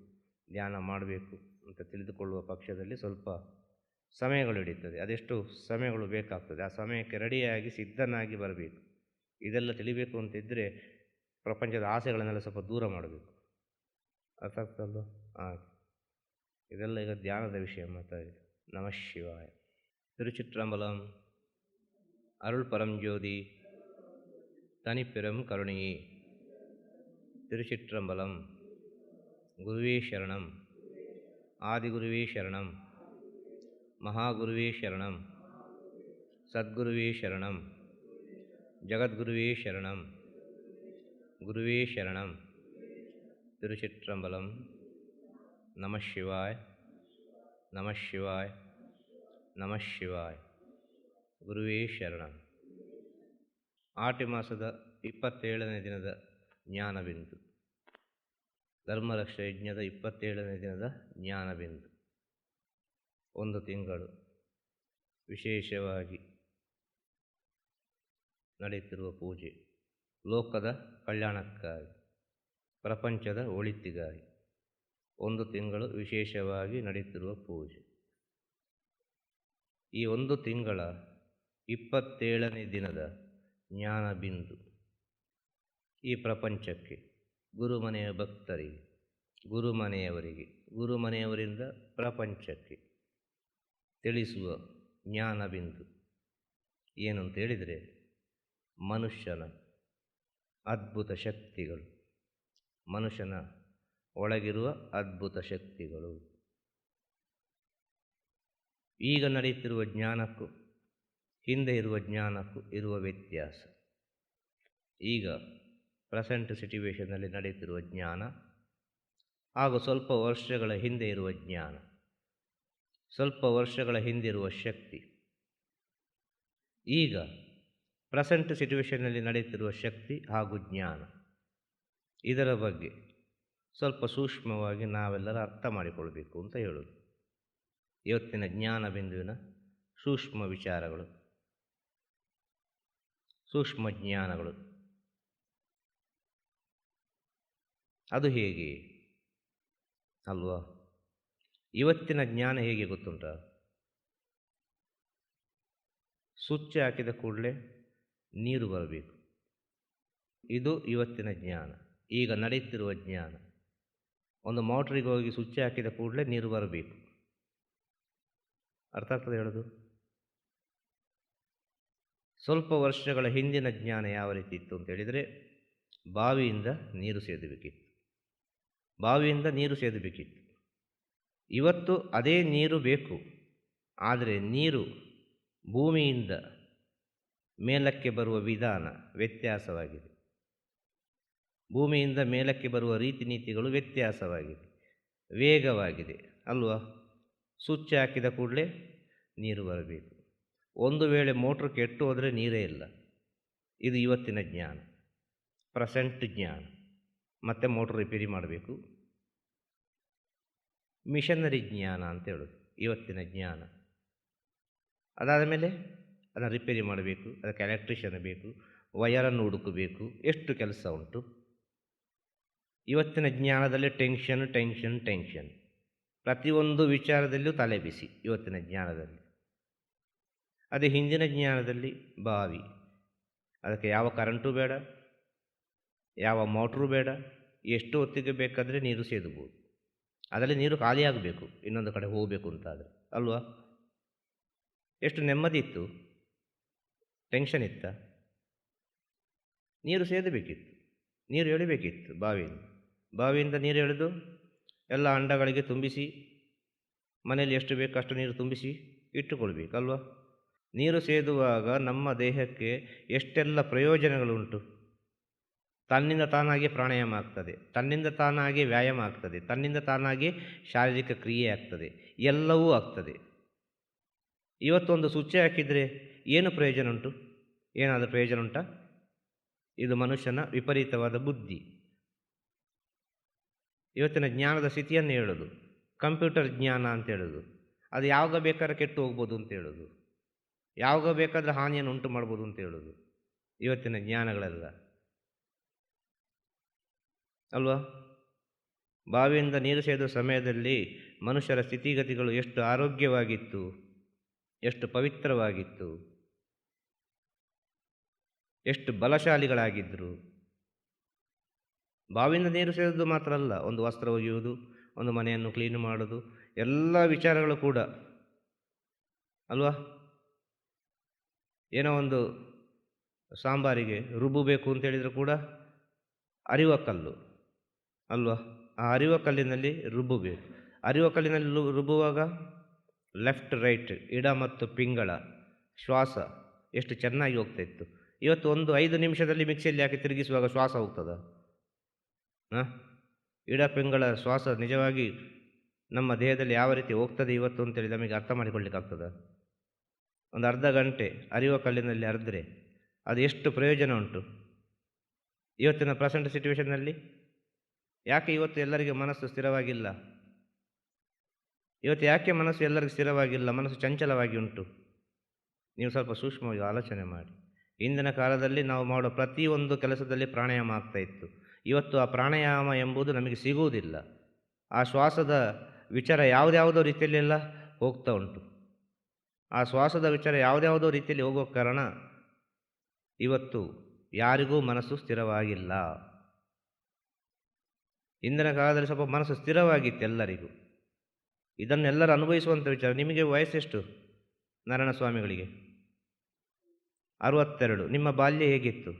ಧ್ಯಾನ ಮಾಡಬೇಕು ಅಂತ ತಿಳಿದುಕೊಳ್ಳುವ ಪಕ್ಷದಲ್ಲಿ ಸ್ವಲ್ಪ ಸಮಯಗಳು ಹಿಡಿಯುತ್ತದೆ. ಅದೆಷ್ಟು ಸಮಯಗಳು ಬೇಕಾಗ್ತದೆ. ಆ ಸಮಯಕ್ಕೆ ರೆಡಿಯಾಗಿ ಸಿದ್ಧನಾಗಿ ಬರಬೇಕು. ಇದೆಲ್ಲ ತಿಳಿಬೇಕು ಅಂತಿದ್ದರೆ ಪ್ರಪಂಚದ ಆಸೆಗಳನ್ನೆಲ್ಲ ಸ್ವಲ್ಪ ದೂರ ಮಾಡಬೇಕು. ಅರ್ಥ ಆಗ್ತದಲ್ಲೋ? ಹಾಗೆ ಇದೆಲ್ಲ ಈಗ ಧ್ಯಾನದ ವಿಷಯ ಮಾತಾಡಿ. ನಮಃ ಶಿವಾಯ. ತಿರುಚಿಟ್ರಂಬಲಂ அருள் பரஞ்சோதி தனிப்பெரும் கருணையே. திருச்சிற்றம்பலம். குருவே சரணம். ஆதிகுருவே சரணம். மகாகுருவே சரணம். சத்குருவே சரணம். ஜகத்குருவே சரணம். குருவே சரணம். திருச்சிற்றம்பலம். நம சிவாய. நம சிவாய. நம சிவாಯ. ಗುರುವೇ ಶರಣ. ಆಟಿ ಮಾಸದ 27ನೇ ದಿನದ ಜ್ಞಾನಬಿಂದು. ಧರ್ಮರಕ್ಷ ಯಜ್ಞದ 27ನೇ ದಿನದ ಜ್ಞಾನಬಿಂದು. ಒಂದು ತಿಂಗಳು ವಿಶೇಷವಾಗಿ ನಡೆಯುತ್ತಿರುವ ಪೂಜೆ ಲೋಕದ ಕಲ್ಯಾಣಕ್ಕಾಗಿ, ಪ್ರಪಂಚದ ಒಳಿತಿಗಾಗಿ ಒಂದು ತಿಂಗಳು ವಿಶೇಷವಾಗಿ ನಡೆಯುತ್ತಿರುವ ಪೂಜೆ. ಈ ಒಂದು ತಿಂಗಳ 27ನೇ ದಿನದ ಜ್ಞಾನಬಿಂದು ಈ ಪ್ರಪಂಚಕ್ಕೆ, ಗುರುಮನೆಯ ಭಕ್ತರಿಗೆ, ಗುರುಮನೆಯವರಿಗೆ, ಗುರುಮನೆಯವರಿಂದ ಪ್ರಪಂಚಕ್ಕೆ ತಿಳಿಸುವ ಜ್ಞಾನಬಿಂದು ಏನು ಅಂತ ಹೇಳಿದರೆ, ಮನುಷ್ಯನ ಅದ್ಭುತ ಶಕ್ತಿಗಳು, ಮನುಷ್ಯನ ಒಳಗಿರುವ ಅದ್ಭುತ ಶಕ್ತಿಗಳು. ಈಗ ನಡೆಯುತ್ತಿರುವ ಜ್ಞಾನಕ್ಕೂ ಹಿಂದೆ ಇರುವ ಜ್ಞಾನಕ್ಕೂ ಇರುವ ವ್ಯತ್ಯಾಸ. ಈಗ ಪ್ರೆಸೆಂಟ್ ಸಿಚುವೇಷನ್ನಲ್ಲಿ ನಡೆಯುತ್ತಿರುವ ಜ್ಞಾನ ಹಾಗೂ ಸ್ವಲ್ಪ ವರ್ಷಗಳ ಹಿಂದೆ ಇರುವ ಜ್ಞಾನ, ಸ್ವಲ್ಪ ವರ್ಷಗಳ ಹಿಂದಿರುವ ಶಕ್ತಿ, ಈಗ ಪ್ರೆಸೆಂಟ್ ಸಿಚುವೇಷನ್ನಲ್ಲಿ ನಡೆಯುತ್ತಿರುವ ಶಕ್ತಿ ಹಾಗೂ ಜ್ಞಾನ, ಇದರ ಬಗ್ಗೆ ಸ್ವಲ್ಪ ಸೂಕ್ಷ್ಮವಾಗಿ ನಾವೆಲ್ಲರೂ ಅರ್ಥ ಮಾಡಿಕೊಳ್ಬೇಕು ಅಂತ ಹೇಳೋದು ಇವತ್ತಿನ ಜ್ಞಾನ ಬಿಂದುವಿನ ಸೂಕ್ಷ್ಮ ವಿಚಾರಗಳು, ಸೂಕ್ಷ್ಮ ಜ್ಞಾನಗಳು. ಅದು ಹೇಗೆ ಅಲ್ವಾ? ಇವತ್ತಿನ ಜ್ಞಾನ ಹೇಗೆ ಗೊತ್ತುಂಟ? ಸ್ವಿಚ್ ಹಾಕಿದ ಕೂಡಲೇ ನೀರು ಬರಬೇಕು. ಇದು ಇವತ್ತಿನ ಜ್ಞಾನ, ಈಗ ನಡೆಯುತ್ತಿರುವ ಜ್ಞಾನ. ಒಂದು ಮೋಟ್ರಿಗೆ ಹೋಗಿ ಸ್ವಿಚ್ ಹಾಕಿದ ಕೂಡಲೇ ನೀರು ಬರಬೇಕು. ಅರ್ಥ ಆಗ್ತದೆ ಹೇಳೋದು? ಸ್ವಲ್ಪ ವರ್ಷಗಳ ಹಿಂದಿನ ಜ್ಞಾನ ಯಾವ ರೀತಿ ಇತ್ತು ಅಂತ ಹೇಳಿದರೆ, ಬಾವಿಯಿಂದ ನೀರು ಸೇದಬೇಕಿತ್ತು, ಬಾವಿಯಿಂದ ನೀರು ಸೇದಬೇಕಿತ್ತು. ಇವತ್ತು ಅದೇ ನೀರು ಬೇಕು, ಆದರೆ ನೀರು ಭೂಮಿಯಿಂದ ಮೇಲಕ್ಕೆ ಬರುವ ವಿಧಾನ ವ್ಯತ್ಯಾಸವಾಗಿದೆ. ಭೂಮಿಯಿಂದ ಮೇಲಕ್ಕೆ ಬರುವ ರೀತಿ ನೀತಿಗಳು ವ್ಯತ್ಯಾಸವಾಗಿದೆ, ವೇಗವಾಗಿದೆ ಅಲ್ವಾ? ಸ್ವಿಚ್ ಹಾಕಿದ ಕೂಡಲೇ ನೀರು ಬರಬೇಕು. ಒಂದು ವೇಳೆ ಮೋಟ್ರ್ ಕೆಟ್ಟು ಹೋದರೆ ನೀರೇ ಇಲ್ಲ. ಇದು ಇವತ್ತಿನ ಜ್ಞಾನ, ಪ್ರೆಸೆಂಟ್ ಜ್ಞಾನ. ಮತ್ತೆ ಮೋಟ್ರ್ ರಿಪೇರಿ ಮಾಡಬೇಕು, ಮಿಷನರಿ ಜ್ಞಾನ ಅಂತ ಹೇಳೋದು ಇವತ್ತಿನ ಜ್ಞಾನ. ಅದಾದ ಮೇಲೆ ಅದನ್ನು ರಿಪೇರಿ ಮಾಡಬೇಕು, ಅದಕ್ಕೆ ಎಲೆಕ್ಟ್ರಿಷಿಯನ್ ಬೇಕು, ವಯರನ್ನು ಹುಡುಕಬೇಕು, ಎಷ್ಟು ಕೆಲಸ ಉಂಟು. ಇವತ್ತಿನ ಜ್ಞಾನದಲ್ಲಿ ಟೆನ್ಷನ್ ಟೆನ್ಷನ್ ಟೆನ್ಷನ್, ಪ್ರತಿಯೊಂದು ವಿಚಾರದಲ್ಲೂ ತಲೆ ಬಿಸಿ ಇವತ್ತಿನ ಜ್ಞಾನದಲ್ಲಿ. ಅದೇ ಹಿಂದಿನ ಜ್ಞಾನದಲ್ಲಿ ಬಾವಿ, ಅದಕ್ಕೆ ಯಾವ ಕರೆಂಟು ಬೇಡ, ಯಾವ ಮೋಟ್ರು ಬೇಡ, ಎಷ್ಟು ಹೊತ್ತಿಗೆ ಬೇಕಾದರೆ ನೀರು ಸೇದಬಹುದು. ಅದರಲ್ಲಿ ನೀರು ಖಾಲಿಯಾಗಬೇಕು ಇನ್ನೊಂದು ಕಡೆ ಹೋಗಬೇಕು ಅಂತಾದರೆ ಅಲ್ವಾ? ಎಷ್ಟು ನೆಮ್ಮದಿ ಇತ್ತು, ಟೆನ್ಷನ್ ಇತ್ತ? ನೀರು ಸೇದಬೇಕಿತ್ತು, ನೀರು ಎಳಿಬೇಕಿತ್ತು ಬಾವಿಯಿಂದ. ಬಾವಿಯಿಂದ ನೀರು ಎಳೆದು ಎಲ್ಲ ಅಂಡಗಳಿಗೆ ತುಂಬಿಸಿ, ಮನೆಯಲ್ಲಿ ಎಷ್ಟು ಬೇಕು ಅಷ್ಟು ನೀರು ತುಂಬಿಸಿ ಇಟ್ಟುಕೊಳ್ಬೇಕಲ್ವಾ? ನೀರು ಸೇದುವಾಗ ನಮ್ಮ ದೇಹಕ್ಕೆ ಎಷ್ಟೆಲ್ಲ ಪ್ರಯೋಜನಗಳುಂಟು. ತನ್ನಿಂದ ತಾನಾಗಿ ಪ್ರಾಣಾಯಾಮ ಆಗ್ತದೆ, ತನ್ನಿಂದ ತಾನಾಗಿ ವ್ಯಾಯಾಮ ಆಗ್ತದೆ, ತನ್ನಿಂದ ತಾನಾಗಿ ಶಾರೀರಿಕ ಕ್ರಿಯೆ ಆಗ್ತದೆ, ಎಲ್ಲವೂ ಆಗ್ತದೆ. ಇವತ್ತೊಂದು ಸ್ವಿಚ್ ಹಾಕಿದರೆ ಏನು ಪ್ರಯೋಜನ ಉಂಟು? ಏನಾದರೂ ಪ್ರಯೋಜನ ಉಂಟಾ? ಇದು ಮನುಷ್ಯನ ವಿಪರೀತವಾದ ಬುದ್ಧಿ. ಇವತ್ತಿನ ಜ್ಞಾನದ ಸ್ಥಿತಿಯನ್ನು ಹೇಳೋದು ಕಂಪ್ಯೂಟರ್ ಜ್ಞಾನ ಅಂತ ಹೇಳೋದು. ಅದು ಯಾವಾಗ ಬೇಕಾದ್ರೆ ಕೆಟ್ಟು ಹೋಗ್ಬೋದು ಅಂತ ಹೇಳೋದು. ಯಾವಾಗ ಬೇಕಾದರೆ ಹಾನಿಯನ್ನು ಉಂಟು ಮಾಡ್ಬೋದು ಅಂತ ಹೇಳೋದು ಇವತ್ತಿನ ಜ್ಞಾನಗಳೆಲ್ಲ ಅಲ್ವಾ. ಬಾವಿಯಿಂದ ನೀರು ಸೇದುವ ಸಮಯದಲ್ಲಿ ಮನುಷ್ಯರ ಸ್ಥಿತಿಗತಿಗಳು ಎಷ್ಟು ಆರೋಗ್ಯವಾಗಿತ್ತು, ಎಷ್ಟು ಪವಿತ್ರವಾಗಿತ್ತು, ಎಷ್ಟು ಬಲಶಾಲಿಗಳಾಗಿದ್ದರು. ಬಾವಿಯಿಂದ ನೀರು ಸೇದುವುದು ಮಾತ್ರ ಅಲ್ಲ, ಒಂದು ವಸ್ತ್ರ ಒಗೆಯುವುದು, ಒಂದು ಮನೆಯನ್ನು ಕ್ಲೀನ್ ಮಾಡೋದು, ಎಲ್ಲ ವಿಚಾರಗಳು ಕೂಡ ಅಲ್ವಾ. ಏನೋ ಒಂದು ಸಾಂಬಾರಿಗೆ ರುಬ್ಬಬೇಕು ಅಂತೇಳಿದರೂ ಕೂಡ ಅರಿವ ಕಲ್ಲು ಅಲ್ವಾ. ಆ ಅರಿವ ಕಲ್ಲಿನಲ್ಲಿ ರುಬ್ಬಬೇಕು. ಅರಿವ ಕಲ್ಲಿನಲ್ಲಿ ರುಬ್ಬುವಾಗ ಲೆಫ್ಟ್ ರೈಟ್, ಇಡ ಮತ್ತು ಪಿಂಗಳ ಶ್ವಾಸ ಎಷ್ಟು ಚೆನ್ನಾಗಿ ಹೋಗ್ತಾ ಇತ್ತು. ಇವತ್ತು ಒಂದು 5 ನಿಮಿಷದಲ್ಲಿ ಮಿಕ್ಸಿಯಲ್ಲಿ ಹಾಕಿ ತಿರುಗಿಸುವಾಗ ಶ್ವಾಸ ಹೋಗ್ತದ? ಇಡ ಪಿಂಗಳ ಶ್ವಾಸ ನಿಜವಾಗಿ ನಮ್ಮ ದೇಹದಲ್ಲಿ ಯಾವ ರೀತಿ ಹೋಗ್ತದೆ ಇವತ್ತು ಅಂತೇಳಿ ನಮಗೆ ಅರ್ಥ ಮಾಡಿಕೊಳ್ಳಿಕ್ಕಾಗ್ತದ? ಒಂದು ಅರ್ಧ ಗಂಟೆ ಅರಿವ ಕಲ್ಲಿನಲ್ಲಿ ಅರೆದ್ರೆ ಅದು ಎಷ್ಟು ಪ್ರಯೋಜನ ಉಂಟು ಇವತ್ತಿನ ಪ್ರೆಸೆಂಟ್ ಸಿಚುವೇಷನ್ನಲ್ಲಿ. ಯಾಕೆ ಇವತ್ತು ಎಲ್ಲರಿಗೆ ಮನಸ್ಸು ಸ್ಥಿರವಾಗಿಲ್ಲ? ಇವತ್ತು ಯಾಕೆ ಮನಸ್ಸು ಎಲ್ಲರಿಗೂ ಸ್ಥಿರವಾಗಿಲ್ಲ? ಮನಸ್ಸು ಚಂಚಲವಾಗಿ ಉಂಟು. ನೀವು ಸ್ವಲ್ಪ ಸೂಕ್ಷ್ಮವಾಗಿ ಆಲೋಚನೆ ಮಾಡಿ. ಇಂದಿನ ಕಾಲದಲ್ಲಿ ನಾವು ಮಾಡೋ ಪ್ರತಿಯೊಂದು ಕೆಲಸದಲ್ಲಿ ಪ್ರಾಣಾಯಾಮ ಆಗ್ತಾ ಇತ್ತು. ಇವತ್ತು ಆ ಪ್ರಾಣಾಯಾಮ ಎಂಬುದು ನಮಗೆ ಸಿಗುವುದಿಲ್ಲ. ಆ ಶ್ವಾಸದ ವಿಚಾರ ಯಾವುದ್ಯಾವುದೋ ರೀತಿಯಲ್ಲೆಲ್ಲ ಹೋಗ್ತಾ ಉಂಟು. ಆ ಶ್ವಾಸದ ವಿಚಾರ ಯಾವುದ್ಯಾವುದೋ ರೀತಿಯಲ್ಲಿ ಹೋಗೋ ಕಾರಣ ಇವತ್ತು ಯಾರಿಗೂ ಮನಸ್ಸು ಸ್ಥಿರವಾಗಿಲ್ಲ. ಇಂದಿನ ಕಾಲದಲ್ಲಿ ಸ್ವಲ್ಪ ಮನಸ್ಸು ಸ್ಥಿರವಾಗಿತ್ತು ಎಲ್ಲರಿಗೂ. ಇದನ್ನೆಲ್ಲರೂ ಅನುಭವಿಸುವಂಥ ವಿಚಾರ. ನಿಮಗೆ ವಯಸ್ಸೆಷ್ಟು ನಾರಾಯಣ ಸ್ವಾಮಿಗಳಿಗೆ? 62. ನಿಮ್ಮ ಬಾಲ್ಯ ಹೇಗಿತ್ತು?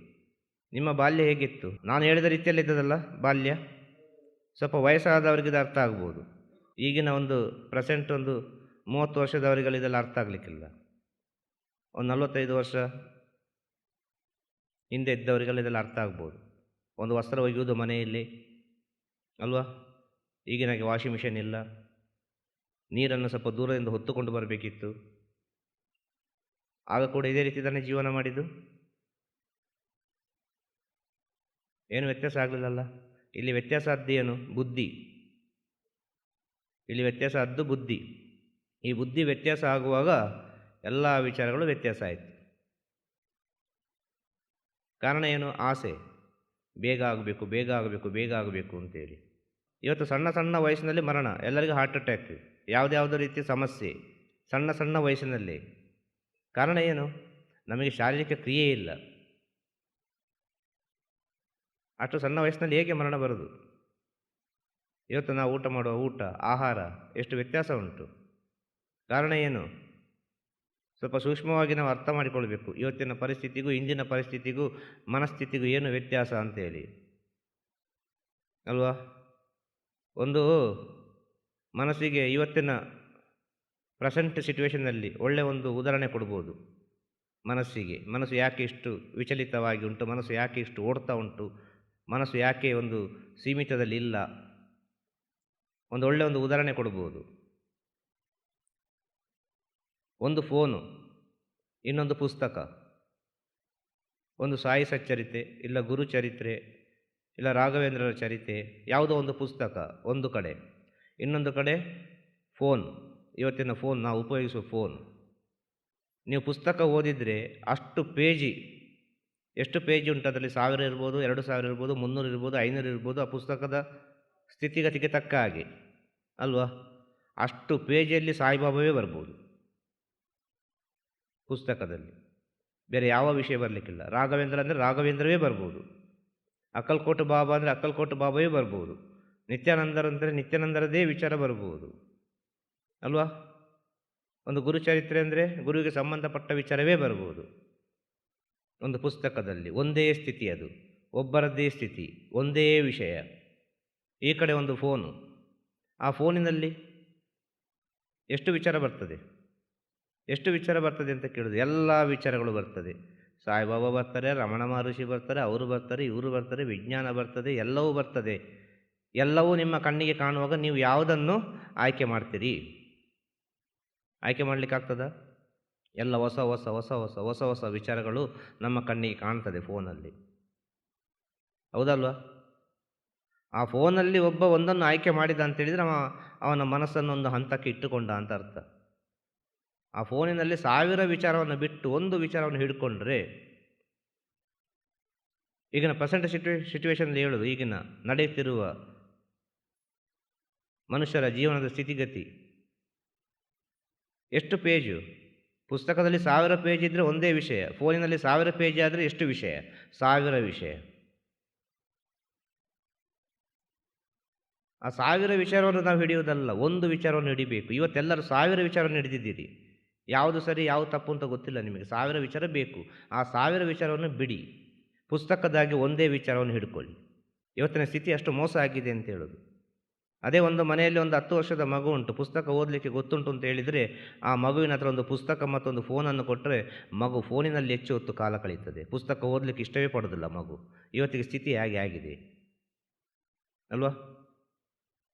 ನಿಮ್ಮ ಬಾಲ್ಯ ಹೇಗಿತ್ತು? ನಾನು ಹೇಳಿದ ರೀತಿಯಲ್ಲಿ ಇದ್ದದಲ್ಲ ಬಾಲ್ಯ. ಸ್ವಲ್ಪ ವಯಸ್ಸಾದವರಿಗೆ ಇದು ಅರ್ಥ ಆಗ್ಬೋದು. ಈಗಿನ ಒಂದು ಪ್ರೆಸೆಂಟ್ ಒಂದು 30 ವರ್ಷದವರಿಗೆಲ್ಲ ಇದೆಲ್ಲ ಅರ್ಥ ಆಗಲಿಕ್ಕಿಲ್ಲ. ಒಂದು 45 ವರ್ಷ ಹಿಂದೆ ಇದ್ದವರಿಗೆಲ್ಲ ಇದೆಲ್ಲ ಅರ್ಥ ಆಗ್ಬೋದು. ಒಂದು ವಸ್ತ್ರ ಒಗೆಯುವುದು ಮನೆಯಲ್ಲಿ ಅಲ್ವಾ. ಈಗಿನಾಗೆ ವಾಷಿಂಗ್ ಮಿಷಿನ್ ಇಲ್ಲ. ನೀರನ್ನು ಸ್ವಲ್ಪ ದೂರದಿಂದ ಹೊತ್ತುಕೊಂಡು ಬರಬೇಕಿತ್ತು. ಆಗ ಕೂಡ ಇದೇ ರೀತಿ ತಾನೇ ಜೀವನ ಮಾಡಿದ್ದು. ಏನು ವ್ಯತ್ಯಾಸ ಆಗಲಿಲ್ಲಲ್ಲ. ಇಲ್ಲಿ ವ್ಯತ್ಯಾಸ ಅದ್ದೇನು? ಬುದ್ಧಿ. ಇಲ್ಲಿ ವ್ಯತ್ಯಾಸ ಅದ್ದು ಬುದ್ಧಿ. ಈ ಬುದ್ಧಿ ವ್ಯತ್ಯಾಸ ಆಗುವಾಗ ಎಲ್ಲ ವಿಚಾರಗಳು ವ್ಯತ್ಯಾಸ ಆಯಿತು. ಕಾರಣ ಏನು? ಆಸೆ. ಬೇಗ ಆಗಬೇಕು, ಬೇಗ ಆಗಬೇಕು, ಬೇಗ ಆಗಬೇಕು ಅಂತೇಳಿ. ಇವತ್ತು ಸಣ್ಣ ಸಣ್ಣ ವಯಸ್ಸಿನಲ್ಲಿ ಮರಣ, ಎಲ್ಲರಿಗೂ ಹಾರ್ಟ್ ಅಟ್ಯಾಕ್, ಯಾವುದ್ಯಾವುದೋ ರೀತಿಯ ಸಮಸ್ಯೆ ಸಣ್ಣ ಸಣ್ಣ ವಯಸ್ಸಿನಲ್ಲಿ. ಕಾರಣ ಏನು? ನಮಗೆ ಶಾರೀರಿಕ ಕ್ರಿಯೆ ಇಲ್ಲ. ಅಷ್ಟು ಸಣ್ಣ ವಯಸ್ಸಿನಲ್ಲಿ ಹೇಗೆ ಮರಣ ಬರೋದು? ಇವತ್ತು ನಾವು ಊಟ ಮಾಡುವ ಊಟ, ಆಹಾರ ಎಷ್ಟು ವ್ಯತ್ಯಾಸ ಉಂಟು. ಕಾರಣ ಏನು? ಸ್ವಲ್ಪ ಸೂಕ್ಷ್ಮವಾಗಿ ನಾವು ಅರ್ಥ ಮಾಡಿಕೊಳ್ಬೇಕು. ಇವತ್ತಿನ ಪರಿಸ್ಥಿತಿಗೂ ಇಂದಿನ ಪರಿಸ್ಥಿತಿಗೂ ಮನಸ್ಥಿತಿಗೂ ಏನು ವ್ಯತ್ಯಾಸ ಅಂತೇಳಿ ಅಲ್ವಾ. ಒಂದು ಮನಸ್ಸಿಗೆ ಇವತ್ತಿನ ಪ್ರೆಸೆಂಟ್ ಸಿಚುವೇಷನ್ನಲ್ಲಿ ಒಳ್ಳೆಯ ಒಂದು ಉದಾಹರಣೆ ಕೊಡ್ಬೋದು. ಮನಸ್ಸು ಯಾಕೆ ಇಷ್ಟು ವಿಚಲಿತವಾಗಿ ಉಂಟು, ಮನಸ್ಸು ಯಾಕೆ ಇಷ್ಟು ಓಡ್ತಾ ಉಂಟು, ಮನಸ್ಸು ಯಾಕೆ ಒಂದು ಸೀಮಿತದಲ್ಲಿ ಇಲ್ಲ, ಒಂದು ಒಳ್ಳೆಯ ಒಂದು ಉದಾಹರಣೆ ಕೊಡ್ಬೋದು. ಒಂದು ಫೋನು, ಇನ್ನೊಂದು ಪುಸ್ತಕ, ಒಂದು ಸಾಯಿ ಸಚ್ಚರಿತೆ, ಇಲ್ಲ ಗುರು ಚರಿತ್ರೆ, ಇಲ್ಲ ರಾಘವೇಂದ್ರರ ಚರಿತೆ, ಯಾವುದೋ ಒಂದು ಪುಸ್ತಕ ಒಂದು ಕಡೆ, ಇನ್ನೊಂದು ಕಡೆ ಫೋನ್. ಇವತ್ತಿನ ಫೋನ್, ನಾವು ಉಪಯೋಗಿಸುವ ಫೋನ್. ನೀವು ಪುಸ್ತಕ ಓದಿದರೆ ಅಷ್ಟು ಪೇಜಿ, ಎಷ್ಟು ಪೇಜಿ ಉಂಟು ಅದರಲ್ಲಿ? 1000 ಇರ್ಬೋದು, 2000 ಇರ್ಬೋದು, 300 ಇರ್ಬೋದು, 500 ಇರ್ಬೋದು. ಆ ಪುಸ್ತಕದ ಸ್ಥಿತಿಗತಿಗೆ ತಕ್ಕ ಹಾಗೆ ಅಲ್ವಾ. ಅಷ್ಟು ಪೇಜಿಯಲ್ಲಿ ಸಾಯಿಬಾಬಾವೇ ಬರ್ಬೋದು ಪುಸ್ತಕದಲ್ಲಿ. ಬೇರೆ ಯಾವ ವಿಷಯ ಬರಲಿಕ್ಕಿಲ್ಲ. ರಾಘವೇಂದ್ರ ಅಂದರೆ ರಾಘವೇಂದ್ರವೇ ಬರ್ಬೋದು. ಅಕ್ಕಲ್ಕೋಟು ಬಾಬಾ ಅಂದರೆ ಅಕ್ಕಲ್ಕೋಟು ಬಾಬಾವೇ ಬರ್ಬೋದು. ನಿತ್ಯಾನಂದರಂದರೆ ನಿತ್ಯಾನಂದರದೇ ವಿಚಾರ ಬರ್ಬೋದು ಅಲ್ವಾ. ಒಂದು ಗುರುಚರಿತ್ರೆ ಅಂದರೆ ಗುರುವಿಗೆ ಸಂಬಂಧಪಟ್ಟ ವಿಚಾರವೇ ಬರ್ಬೋದು ಒಂದು ಪುಸ್ತಕದಲ್ಲಿ. ಒಂದೇ ಸ್ಥಿತಿ, ಅದು ಒಬ್ಬರದ್ದೇ ಸ್ಥಿತಿ, ಒಂದೇ ವಿಷಯ. ಈ ಕಡೆ ಒಂದು ಫೋನು, ಆ ಫೋನಿನಲ್ಲಿ ಎಷ್ಟು ವಿಚಾರ ಬರ್ತದೆ, ಎಷ್ಟು ವಿಚಾರ ಬರ್ತದೆ ಅಂತ ಕೇಳೋದು. ಎಲ್ಲ ವಿಚಾರಗಳು ಬರ್ತದೆ. ಸಾಯಿಬಾಬಾ ಬರ್ತಾರೆ, ರಮಣ ಮಹರ್ಷಿ ಬರ್ತಾರೆ, ಅವರು ಬರ್ತಾರೆ, ಇವರು ಬರ್ತಾರೆ, ವಿಜ್ಞಾನ ಬರ್ತದೆ, ಎಲ್ಲವೂ ಬರ್ತದೆ. ಎಲ್ಲವೂ ನಿಮ್ಮ ಕಣ್ಣಿಗೆ ಕಾಣುವಾಗ ನೀವು ಯಾವುದನ್ನು ಆಯ್ಕೆ ಮಾಡ್ತೀರಿ? ಆಯ್ಕೆ ಮಾಡಲಿಕ್ಕಾಗ್ತದ? ಎಲ್ಲ ಹೊಸ ಹೊಸ ಹೊಸ ಹೊಸ ಹೊಸ ಹೊಸ ವಿಚಾರಗಳು ನಮ್ಮ ಕಣ್ಣಿಗೆ ಕಾಣ್ತದೆ ಫೋನಲ್ಲಿ, ಹೌದಲ್ವಾ. ಆ ಫೋನಲ್ಲಿ ಒಬ್ಬ ಒಂದನ್ನು ಆಯ್ಕೆ ಮಾಡಿದ ಅಂತೇಳಿದರೆ ಅವನ ಮನಸ್ಸನ್ನು ಒಂದು ಹಂತಕ್ಕೆ ಇಟ್ಟುಕೊಂಡ ಅಂತ ಅರ್ಥ. ಆ ಫೋನಿನಲ್ಲಿ 1000 ವಿಚಾರವನ್ನು ಬಿಟ್ಟು ಒಂದು ವಿಚಾರವನ್ನು ಹಿಡ್ಕೊಂಡ್ರೆ, ಈಗಿನ ಪ್ರೆಸೆಂಟ್ ಸಿಚುವೇಶನಲ್ಲಿ ಹೇಳೋದು, ಈಗಿನ ನಡೆಯುತ್ತಿರುವ ಮನುಷ್ಯರ ಜೀವನದ ಸ್ಥಿತಿಗತಿ, ಎಷ್ಟು ಪೇಜು ಪುಸ್ತಕದಲ್ಲಿ 1000 ಪೇಜ್ ಇದ್ದರೆ ಒಂದೇ ವಿಷಯ, ಫೋನಿನಲ್ಲಿ 1000 ಪೇಜ್ ಆದರೆ ಎಷ್ಟು ವಿಷಯ? 1000 ವಿಷಯ. ಆ 1000 ವಿಚಾರವನ್ನು ನಾವು ಹಿಡಿಯುವುದಲ್ಲ, ಒಂದು ವಿಚಾರವನ್ನು ಹಿಡಿಬೇಕು. ಇವತ್ತೆಲ್ಲರೂ 1000 ವಿಚಾರವನ್ನು ಹಿಡಿದಿದ್ದೀರಿ. ಯಾವುದು ಸರಿ ಯಾವುದು ತಪ್ಪು ಅಂತ ಗೊತ್ತಿಲ್ಲ ನಿಮಗೆ. 1000 ವಿಚಾರ ಬೇಕು. ಆ 1000 ವಿಚಾರವನ್ನು ಬಿಡಿ, ಪುಸ್ತಕದಾಗಿ ಒಂದೇ ವಿಚಾರವನ್ನು ಹಿಡ್ಕೊಳ್ಳಿ. ಇವತ್ತಿನ ಸ್ಥಿತಿ ಅಷ್ಟು ಮೋಸ ಆಗಿದೆ ಅಂತ ಹೇಳೋದು. ಅದೇ ಒಂದು ಮನೆಯಲ್ಲಿ ಒಂದು 10 ವರ್ಷದ ಮಗು ಉಂಟು, ಪುಸ್ತಕ ಓದಲಿಕ್ಕೆ ಗೊತ್ತುಂಟು ಅಂತ ಹೇಳಿದರೆ, ಆ ಮಗುವಿನ ಹತ್ರ ಒಂದು ಪುಸ್ತಕ ಮತ್ತೊಂದು ಫೋನನ್ನು ಕೊಟ್ಟರೆ ಮಗು ಫೋನಿನಲ್ಲಿ ಹೆಚ್ಚು ಹೊತ್ತು ಕಾಲ ಕಳೀತದೆ. ಪುಸ್ತಕ ಓದಲಿಕ್ಕೆ ಇಷ್ಟವೇ ಪಡೋದಿಲ್ಲ ಮಗು. ಇವತ್ತಿಗೆ ಸ್ಥಿತಿ ಹಾಗೆ ಆಗಿದೆ ಅಲ್ವಾ?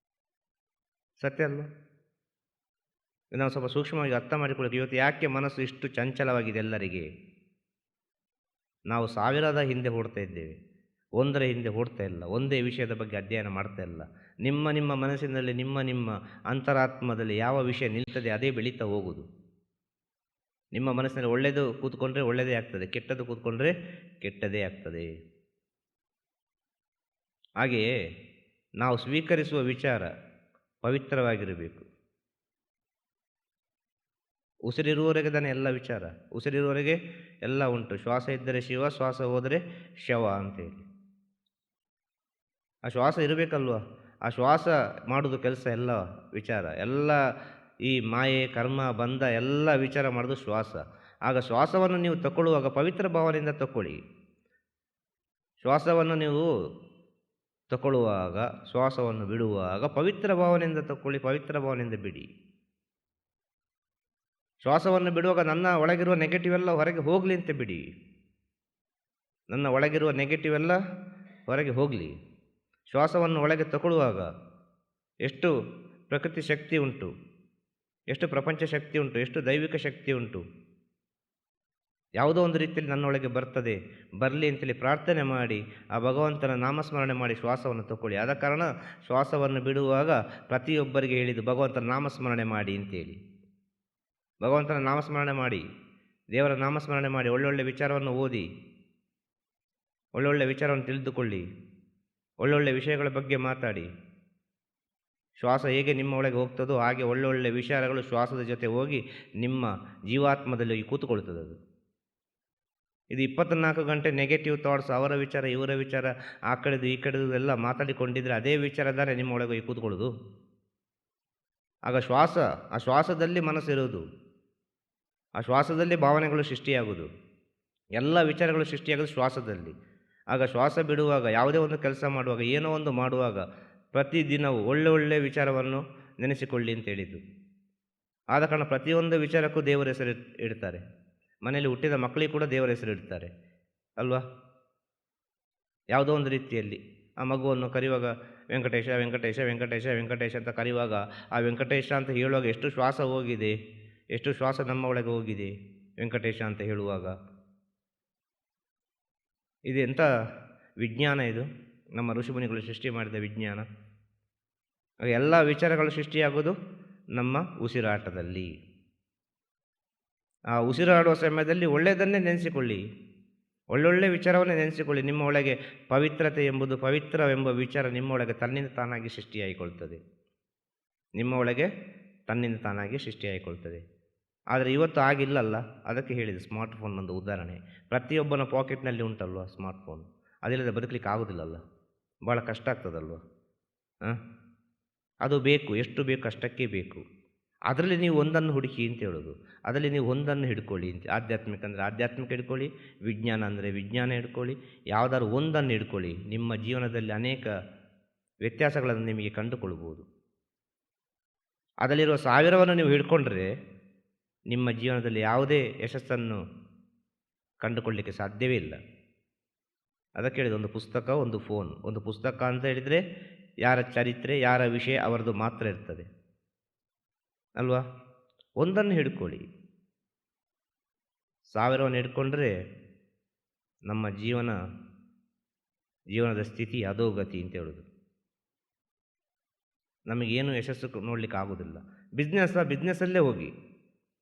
ಸತ್ಯ ಅಲ್ವಾ? ನಾವು ಸ್ವಲ್ಪ ಸೂಕ್ಷ್ಮವಾಗಿ ಅರ್ಥ ಮಾಡಿಕೊಳ್ಳೋಕೆ, ಇವತ್ತು ಯಾಕೆ ಮನಸ್ಸು ಇಷ್ಟು ಚಂಚಲವಾಗಿದೆ ಎಲ್ಲರಿಗೆ? ನಾವು 1000ದ ಹಿಂದೆ ಓಡ್ತಾ ಇದ್ದೇವೆ, ಒಂದರ ಹಿಂದೆ ಓಡ್ತಾ ಇಲ್ಲ, ಒಂದೇ ವಿಷಯದ ಬಗ್ಗೆ ಅಧ್ಯಯನ ಮಾಡ್ತಾ ಇಲ್ಲ. ನಿಮ್ಮ ಮನಸ್ಸಿನಲ್ಲಿ ನಿಮ್ಮ ಅಂತರಾತ್ಮದಲ್ಲಿ ಯಾವ ವಿಷಯ ನಿಲ್ತದೆ ಅದೇ ಬೆಳೀತಾ ಹೋಗುವುದು. ನಿಮ್ಮ ಮನಸ್ಸಿನಲ್ಲಿ ಒಳ್ಳೆಯದು ಕೂತ್ಕೊಂಡ್ರೆ ಒಳ್ಳೆಯದೇ ಆಗ್ತದೆ, ಕೆಟ್ಟದ್ದು ಕೂತ್ಕೊಂಡ್ರೆ ಕೆಟ್ಟದೇ ಆಗ್ತದೆ. ಹಾಗೆಯೇ ನಾವು ಸ್ವೀಕರಿಸುವ ವಿಚಾರ ಪವಿತ್ರವಾಗಿರಬೇಕು. ಉಸಿರಿರುವವರೆಗೆ ತಾನೇ ಎಲ್ಲ ವಿಚಾರ, ಉಸಿರಿರುವವರೆಗೆ ಎಲ್ಲ ಉಂಟು. ಶ್ವಾಸ ಇದ್ದರೆ ಶಿವ, ಶ್ವಾಸ ಹೋದರೆ ಶವ ಅಂತೇಳಿ. ಆ ಶ್ವಾಸ ಇರಬೇಕಲ್ವ? ಆ ಶ್ವಾಸ ಮಾಡೋದು ಕೆಲಸ, ಎಲ್ಲ ವಿಚಾರ, ಎಲ್ಲ ಈ ಮಾಯೆ ಕರ್ಮ ಬಂಧ ಎಲ್ಲ ವಿಚಾರ ಮಾಡೋದು ಶ್ವಾಸ. ಆಗ ಶ್ವಾಸವನ್ನು ನೀವು ತಗೊಳ್ಳುವಾಗ ಪವಿತ್ರ ಭಾವನೆಯಿಂದ ತಗೊಳ್ಳಿ. ಶ್ವಾಸವನ್ನು ನೀವು ತಗೊಳ್ಳುವಾಗ, ಶ್ವಾಸವನ್ನು ಬಿಡುವಾಗ ಪವಿತ್ರ ಭಾವನೆಯಿಂದ ತಗೊಳ್ಳಿ, ಪವಿತ್ರ ಭಾವನೆಯಿಂದ ಬಿಡಿ. ಶ್ವಾಸವನ್ನು ಬಿಡುವಾಗ ನನ್ನ ಒಳಗಿರುವ ನೆಗೆಟಿವ್ ಎಲ್ಲ ಹೊರಗೆ ಹೋಗಲಿ ಅಂತ ಬಿಡಿ. ನನ್ನ ಒಳಗಿರುವ ನೆಗೆಟಿವ್ ಎಲ್ಲ ಹೊರಗೆ ಹೋಗಲಿ. ಶ್ವಾಸವನ್ನು ಒಳಗೆ ತಗೊಳ್ಳುವಾಗ ಎಷ್ಟು ಪ್ರಕೃತಿ ಶಕ್ತಿ ಉಂಟು, ಎಷ್ಟು ಪ್ರಪಂಚ ಶಕ್ತಿ ಉಂಟು, ಎಷ್ಟು ದೈವಿಕ ಶಕ್ತಿ ಉಂಟು. ಯಾವುದೋ ಒಂದು ರೀತಿಯಲ್ಲಿ ನನ್ನೊಳಗೆ ಬರ್ತದೆ, ಬರಲಿ ಅಂತೇಳಿ ಪ್ರಾರ್ಥನೆ ಮಾಡಿ ಆ ಭಗವಂತನ ನಾಮಸ್ಮರಣೆ ಮಾಡಿ ಶ್ವಾಸವನ್ನು ತಗೊಳ್ಳಿ. ಆದ ಕಾರಣ ಶ್ವಾಸವನ್ನು ಬಿಡುವಾಗ ಪ್ರತಿಯೊಬ್ಬರಿಗೆ ಹೇಳಿದ್ದು ಭಗವಂತನ ನಾಮಸ್ಮರಣೆ ಮಾಡಿ ಅಂತೇಳಿ. ಭಗವಂತನ ನಾಮಸ್ಮರಣೆ ಮಾಡಿ, ದೇವರ ನಾಮಸ್ಮರಣೆ ಮಾಡಿ, ಒಳ್ಳೊಳ್ಳೆ ವಿಚಾರವನ್ನು ಓದಿ, ಒಳ್ಳೊಳ್ಳೆ ವಿಚಾರವನ್ನು ತಿಳಿದುಕೊಳ್ಳಿ, ಒಳ್ಳೊಳ್ಳೆ ವಿಷಯಗಳ ಬಗ್ಗೆ ಮಾತಾಡಿ. ಶ್ವಾಸ ಹೇಗೆ ನಿಮ್ಮ ಒಳಗೆ ಹೋಗ್ತದೋ ಹಾಗೆ ಒಳ್ಳೊಳ್ಳೆ ವಿಚಾರಗಳು ಶ್ವಾಸದ ಜೊತೆ ಹೋಗಿ ನಿಮ್ಮ ಜೀವಾತ್ಮದಲ್ಲಿ ಕೂತುಕೊಳ್ತದೆ. ಅದು ಇದು 24 ಗಂಟೆ ನೆಗೆಟಿವ್ ಥಾಟ್ಸ್, ಅವರ ವಿಚಾರ ಇವರ ವಿಚಾರ, ಆ ಕಡೆದು ಈ ಕಡೆದು ಎಲ್ಲ ಮಾತಾಡಿಕೊಂಡಿದ್ರೆ ಅದೇ ವಿಚಾರದಾರೆ ನಿಮ್ಮ ಒಳಗೆ ಹೋಗಿ ಕೂತ್ಕೊಳ್ಳೋದು. ಆಗ ಆ ಶ್ವಾಸದಲ್ಲಿ ಮನಸ್ಸಿರೋದು, ಆ ಶ್ವಾಸದಲ್ಲಿ ಭಾವನೆಗಳು ಸೃಷ್ಟಿಯಾಗೋದು, ಎಲ್ಲ ವಿಚಾರಗಳು ಸೃಷ್ಟಿಯಾಗೋದು ಶ್ವಾಸದಲ್ಲಿ. ಆಗ ಶ್ವಾಸ ಬಿಡುವಾಗ, ಯಾವುದೇ ಒಂದು ಕೆಲಸ ಮಾಡುವಾಗ, ಏನೋ ಒಂದು ಮಾಡುವಾಗ ಪ್ರತಿದಿನವೂ ಒಳ್ಳೆ ವಿಚಾರವನ್ನು ನೆನೆಸಿಕೊಳ್ಳಿ ಅಂತ ಹೇಳಿದ್ದು. ಆದ ಕಾರಣ ಪ್ರತಿಯೊಂದು ವಿಚಾರಕ್ಕೂ ದೇವರ ಹೆಸರು ಇಡ್ತಾರೆ. ಮನೆಯಲ್ಲಿ ಹುಟ್ಟಿದ ಮಕ್ಕಳಿಗೆ ಕೂಡ ದೇವರ ಹೆಸರು ಇಡ್ತಾರೆ ಅಲ್ವಾ? ಯಾವುದೋ ಒಂದು ರೀತಿಯಲ್ಲಿ ಆ ಮಗುವನ್ನು ಕರೆಯುವಾಗ ವೆಂಕಟೇಶ ವೆಂಕಟೇಶ ವೆಂಕಟೇಶ ವೆಂಕಟೇಶ ಅಂತ ಕರೆಯುವಾಗ, ಆ ವೆಂಕಟೇಶ ಅಂತ ಹೇಳುವಾಗ ಎಷ್ಟು ಶ್ವಾಸ ಹೋಗಿದೆ, ಎಷ್ಟು ಶ್ವಾಸ ನಮ್ಮ ಒಳಗೆ ಹೋಗಿದೆ ವೆಂಕಟೇಶ ಅಂತ ಹೇಳುವಾಗ. ಇದು ಎಂಥ ವಿಜ್ಞಾನ ಇದು, ನಮ್ಮ ಋಷಿಮುನಿಗಳು ಸೃಷ್ಟಿ ಮಾಡಿದ ವಿಜ್ಞಾನ. ಎಲ್ಲ ವಿಚಾರಗಳು ಸೃಷ್ಟಿಯಾಗೋದು ನಮ್ಮ ಉಸಿರಾಟದಲ್ಲಿ. ಆ ಉಸಿರಾಡುವ ಸಮಯದಲ್ಲಿ ಒಳ್ಳೆಯದನ್ನೇ ನೆನೆಸಿಕೊಳ್ಳಿ, ಒಳ್ಳೊಳ್ಳೆ ವಿಚಾರವನ್ನೇ ನೆನೆಸಿಕೊಳ್ಳಿ. ನಿಮ್ಮ ಒಳಗೆ ಪವಿತ್ರತೆ ಎಂಬುದು, ಪವಿತ್ರವೆಂಬ ವಿಚಾರ ನಿಮ್ಮ ಒಳಗೆ ತನ್ನಿಂದ ತಾನಾಗಿ ಸೃಷ್ಟಿಯಾಗಿಕೊಳ್ತದೆ, ನಿಮ್ಮ ಒಳಗೆ ತನ್ನಿಂದ ತಾನಾಗಿ ಸೃಷ್ಟಿಯಾಗಿಕೊಳ್ತದೆ. ಆದರೆ ಇವತ್ತು ಆಗಿಲ್ಲಲ್ಲ, ಅದಕ್ಕೆ ಹೇಳಿದೆ ಸ್ಮಾರ್ಟ್ಫೋನ್ ಒಂದು ಉದಾಹರಣೆ. ಪ್ರತಿಯೊಬ್ಬನ ಪಾಕೆಟ್ನಲ್ಲಿ ಉಂಟಲ್ವ ಸ್ಮಾರ್ಟ್ಫೋನ್, ಅದಿಲ್ಲದೆ ಬದುಕಲಿಕ್ಕೆ ಆಗೋದಿಲ್ಲಲ್ಲ, ಭಾಳ ಕಷ್ಟ ಆಗ್ತದಲ್ವ. ಅದು ಬೇಕು, ಎಷ್ಟು ಬೇಕು ಅಷ್ಟಕ್ಕೆ ಬೇಕು. ಅದರಲ್ಲಿ ನೀವು ಒಂದನ್ನು ಹುಡುಕಿ ಅಂತ ಹೇಳೋದು, ಅದರಲ್ಲಿ ನೀವು ಒಂದನ್ನು ಹಿಡ್ಕೊಳ್ಳಿ ಅಂತ. ಆಧ್ಯಾತ್ಮಿಕ ಅಂದರೆ ಆಧ್ಯಾತ್ಮಿಕ ಹಿಡ್ಕೊಳ್ಳಿ, ವಿಜ್ಞಾನ ಅಂದರೆ ವಿಜ್ಞಾನ ಹಿಡ್ಕೊಳ್ಳಿ, ಯಾವುದಾದ್ರು ಒಂದನ್ನು ಹಿಡ್ಕೊಳ್ಳಿ. ನಿಮ್ಮ ಜೀವನದಲ್ಲಿ ಅನೇಕ ವ್ಯತ್ಯಾಸಗಳನ್ನು ನಿಮಗೆ ಕಂಡುಕೊಳ್ಬೋದು. ಅದರಲ್ಲಿರುವ 1000ವನ್ನು ನೀವು ಹಿಡ್ಕೊಂಡ್ರೆ ನಿಮ್ಮ ಜೀವನದಲ್ಲಿ ಯಾವುದೇ ಯಶಸ್ಸನ್ನು ಕಂಡುಕೊಳ್ಳಲಿಕ್ಕೆ ಸಾಧ್ಯವೇ ಇಲ್ಲ. ಅದಕ್ಕೆ ಹೇಳಿದ, ಒಂದು ಪುಸ್ತಕ, ಒಂದು ಫೋನ್. ಒಂದು ಪುಸ್ತಕ ಅಂತ ಹೇಳಿದರೆ ಯಾರ ಚರಿತ್ರೆ, ಯಾರ ವಿಷಯ ಅವರದು ಮಾತ್ರ ಇರ್ತದೆ ಅಲ್ವಾ? ಒಂದನ್ನು ಹಿಡ್ಕೊಳ್ಳಿ. 1000ವನ್ನು ಹಿಡ್ಕೊಂಡ್ರೆ ನಮ್ಮ ಜೀವನದ ಸ್ಥಿತಿ ಅಧೋಗತಿ ಅಂತ ಹೇಳೋದು. ನಮಗೇನು ಯಶಸ್ಸು ನೋಡಲಿಕ್ಕೆ ಆಗೋದಿಲ್ಲ. ಬಿಸ್ನೆಸ್ಸಲ್ಲೇ ಹೋಗಿ,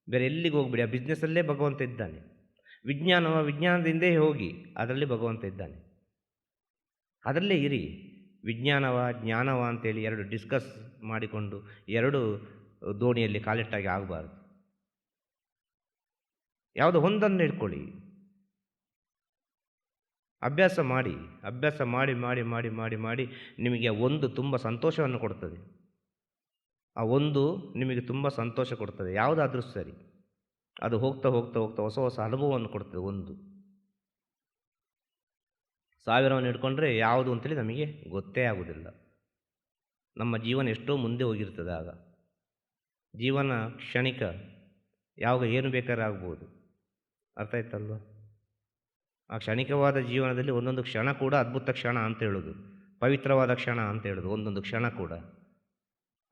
ಬೇರೆ ಎಲ್ಲಿಗೆ ಹೋಗ್ಬಿಡಿ, ಆ ಬಿಸ್ನೆಸ್ಸಲ್ಲೇ ಭಗವಂತ ಇದ್ದಾನೆ. ವಿಜ್ಞಾನದಿಂದೇ ಹೋಗಿ, ಅದರಲ್ಲಿ ಭಗವಂತ ಇದ್ದಾನೆ. ಅದರಲ್ಲೇ ಇರಿ. ವಿಜ್ಞಾನವ ಜ್ಞಾನವ ಅಂತೇಳಿ ಎರಡು ಡಿಸ್ಕಸ್ ಮಾಡಿಕೊಂಡು ಎರಡು ದೋಣಿಯಲ್ಲಿ ಕಾಲಿಟ್ಟಾಗಿ ಆಗಬಾರ್ದು. ಯಾವುದೋ ಒಂದನ್ನು ಇಟ್ಕೊಳ್ಳಿ, ಅಭ್ಯಾಸ ಮಾಡಿ. ಅಭ್ಯಾಸ ಮಾಡಿ ಮಾಡಿ ಮಾಡಿ ಮಾಡಿ ಮಾಡಿ ನಿಮಗೆ ಒಂದು ತುಂಬ ಸಂತೋಷವನ್ನು ಕೊಡ್ತದೆ. ಆ ಒಂದು ನಿಮಗೆ ತುಂಬ ಸಂತೋಷ ಕೊಡ್ತದೆ. ಯಾವುದಾದ್ರೂ ಸರಿ, ಅದು ಹೋಗ್ತಾ ಹೋಗ್ತಾ ಹೋಗ್ತಾ ಹೊಸ ಹೊಸ ಅನುಭವವನ್ನು ಕೊಡ್ತದೆ. ಒಂದು 1000ವನ್ನು ಇಟ್ಕೊಂಡ್ರೆ ಯಾವುದು ಅಂತೇಳಿ ನಮಗೆ ಗೊತ್ತೇ ಆಗೋದಿಲ್ಲ. ನಮ್ಮ ಜೀವನ ಎಷ್ಟೋ ಮುಂದೆ ಹೋಗಿರ್ತದೆ. ಆಗ ಜೀವನ ಕ್ಷಣಿಕ, ಯಾವಾಗ ಏನು ಬೇಕಾದ್ರೆ ಆಗ್ಬೋದು. ಅರ್ಥ ಆಯ್ತಲ್ವ? ಆ ಕ್ಷಣಿಕವಾದ ಜೀವನದಲ್ಲಿ ಒಂದೊಂದು ಕ್ಷಣ ಕೂಡ ಅದ್ಭುತ ಕ್ಷಣ ಅಂತ ಹೇಳೋದು, ಪವಿತ್ರವಾದ ಕ್ಷಣ ಅಂತ ಹೇಳೋದು. ಒಂದೊಂದು ಕ್ಷಣ ಕೂಡ,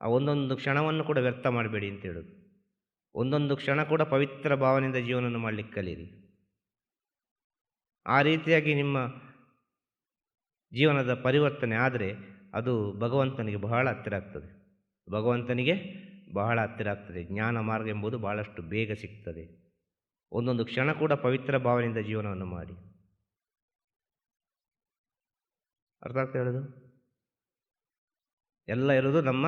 ಆ ಒಂದೊಂದು ಕ್ಷಣವನ್ನು ಕೂಡ ವ್ಯರ್ಥ ಮಾಡಬೇಡಿ ಅಂತ ಹೇಳೋದು. ಒಂದೊಂದು ಕ್ಷಣ ಕೂಡ ಪವಿತ್ರ ಭಾವನೆಯಿಂದ ಜೀವನವನ್ನು ಮಾಡಲಿಕ್ಕೆ ಕಲೀರಿ. ಆ ರೀತಿಯಾಗಿ ನಿಮ್ಮ ಜೀವನದ ಪರಿವರ್ತನೆ ಆದರೆ ಅದು ಭಗವಂತನಿಗೆ ಬಹಳ ಹತ್ತಿರ ಆಗ್ತದೆ. ಭಗವಂತನಿಗೆ ಬಹಳ ಹತ್ತಿರ ಆಗ್ತದೆ. ಜ್ಞಾನ ಮಾರ್ಗ ಎಂಬುದು ಬಹಳಷ್ಟು ಬೇಗ ಸಿಗ್ತದೆ. ಒಂದೊಂದು ಕ್ಷಣ ಕೂಡ ಪವಿತ್ರ ಭಾವನೆಯಿಂದ ಜೀವನವನ್ನು ಮಾಡಿ. ಅರ್ಥ ಆಗ್ತಾ ಹೇಳೋದು? ಎಲ್ಲ ಇರೋದು ನಮ್ಮ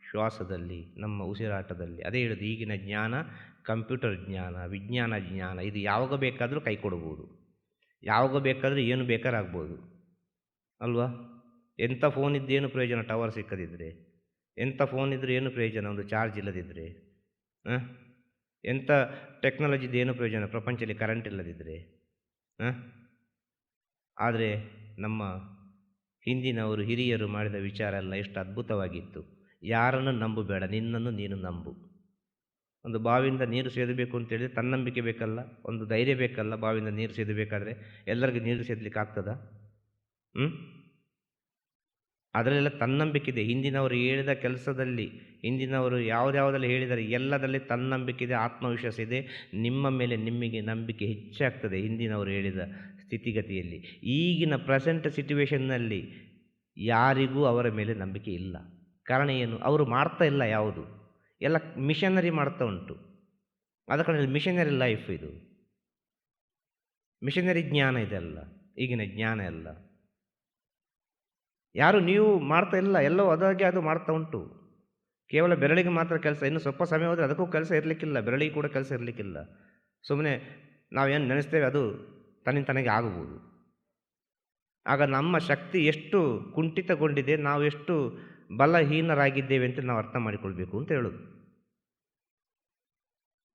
ಶ್ವಾಸದಲ್ಲಿ, ನಮ್ಮ ಉಸಿರಾಟದಲ್ಲಿ. ಅದೇ ಹೇಳೋದು, ಈಗಿನ ಜ್ಞಾನ ಕಂಪ್ಯೂಟರ್ ಜ್ಞಾನ, ವಿಜ್ಞಾನ ಜ್ಞಾನ. ಇದು ಯಾವಾಗ ಬೇಕಾದರೂ ಕೈ ಕೊಡ್ಬೋದು, ಯಾವಾಗ ಬೇಕಾದರೂ ಏನು ಬೇಕಾದ್ರೂ ಆಗ್ಬೋದು ಅಲ್ವಾ? ಎಂಥ ಫೋನ್ ಇದ್ದೇನು ಪ್ರಯೋಜನ ಟವರ್ ಸಿಕ್ಕದಿದ್ದರೆ? ಎಂಥ ಫೋನ್ ಇದ್ದರೂ ಏನು ಪ್ರಯೋಜನ ಒಂದು ಚಾರ್ಜ್ ಇಲ್ಲದಿದ್ದರೆ? ಎಂಥ ಟೆಕ್ನಾಲಜಿದು ಏನು ಪ್ರಯೋಜನ ಪ್ರಪಂಚದಲ್ಲಿ ಕರೆಂಟ್ ಇಲ್ಲದಿದ್ದರೆ? ಆದರೆ ನಮ್ಮ ಹಿಂದಿನವರು ಹಿರಿಯರು ಮಾಡಿದ ವಿಚಾರ ಎಲ್ಲ ಎಷ್ಟು ಅದ್ಭುತವಾಗಿತ್ತು. ಯಾರನ್ನು ನಂಬಬೇಡ, ನಿನ್ನನ್ನು ನೀನು ನಂಬು. ಒಂದು ಬಾವಿಯಿಂದ ನೀರು ಸೇದಬೇಕು ಅಂತೇಳಿದರೆ ತನ್ನಂಬಿಕೆ ಬೇಕಲ್ಲ, ಒಂದು ಧೈರ್ಯ ಬೇಕಲ್ಲ. ಬಾವಿಯಿಂದ ನೀರು ಸೇದಬೇಕಾದ್ರೆ ಎಲ್ಲರಿಗೂ ನೀರು ಸೇದಲಿಕ್ಕೆ ಆಗ್ತದ? ಅದರಲ್ಲೆಲ್ಲ ತನ್ನಂಬಿಕೆ ಇದೆ. ಹಿಂದಿನವರು ಹೇಳಿದ ಕೆಲಸದಲ್ಲಿ, ಹಿಂದಿನವರು ಯಾವುದ್ಯಾವುದರಲ್ಲಿ ಹೇಳಿದರೆ ಎಲ್ಲದರಲ್ಲಿ ತನ್ನಂಬಿಕೆ ಇದೆ, ಆತ್ಮವಿಶ್ವಾಸ ಇದೆ. ನಿಮ್ಮ ಮೇಲೆ ನಿಮಗೆ ನಂಬಿಕೆ ಹೆಚ್ಚಾಗ್ತದೆ ಹಿಂದಿನವರು ಹೇಳಿದ ಸ್ಥಿತಿಗತಿಯಲ್ಲಿ. ಈಗಿನ ಪ್ರೆಸೆಂಟ್ ಸಿಚುವೇಷನ್ನಲ್ಲಿ ಯಾರಿಗೂ ಅವರ ಮೇಲೆ ನಂಬಿಕೆ ಇಲ್ಲ. ಕಾರಣ ಏನು? ಅವರು ಮಾಡ್ತಾ ಇಲ್ಲ, ಯಾವುದು ಎಲ್ಲ ಮಿಷನರಿ ಮಾಡ್ತಾ ಉಂಟು. ಆದ ಕಾರಣ ಮಿಷನರಿ ಲೈಫ್ ಇದು, ಮಿಷನರಿ ಜ್ಞಾನ ಇದೆಲ್ಲ, ಈಗಿನ ಜ್ಞಾನ ಎಲ್ಲ. ಯಾರು ನೀವು ಮಾಡ್ತಾ ಇಲ್ಲ, ಎಲ್ಲವೂ ಅದಾಗಿ ಅದು ಮಾಡ್ತಾ ಉಂಟು. ಕೇವಲ ಬೆರಳಿಗೆ ಮಾತ್ರ ಕೆಲಸ. ಇನ್ನು ಸ್ವಲ್ಪ ಸಮಯ ಹೋದರೆ ಅದಕ್ಕೂ ಕೆಲಸ ಇರಲಿಕ್ಕಿಲ್ಲ, ಬೆರಳಿಗೆ ಕೂಡ ಕೆಲಸ ಇರಲಿಕ್ಕಿಲ್ಲ. ಸುಮ್ಮನೆ ನಾವೇನು ನೆನೆಸ್ತೇವೆ ಅದು ತನಿಗೆ ಆಗಬಹುದು. ಆಗ ನಮ್ಮ ಶಕ್ತಿ ಎಷ್ಟು ಕುಂಠಿತಗೊಂಡಿದೆ, ನಾವು ಎಷ್ಟು ಬಲಹೀನರಾಗಿದ್ದೇವೆ ಅಂತ ನಾವು ಅರ್ಥ ಮಾಡಿಕೊಳ್ಬೇಕು ಅಂತ ಹೇಳೋದು.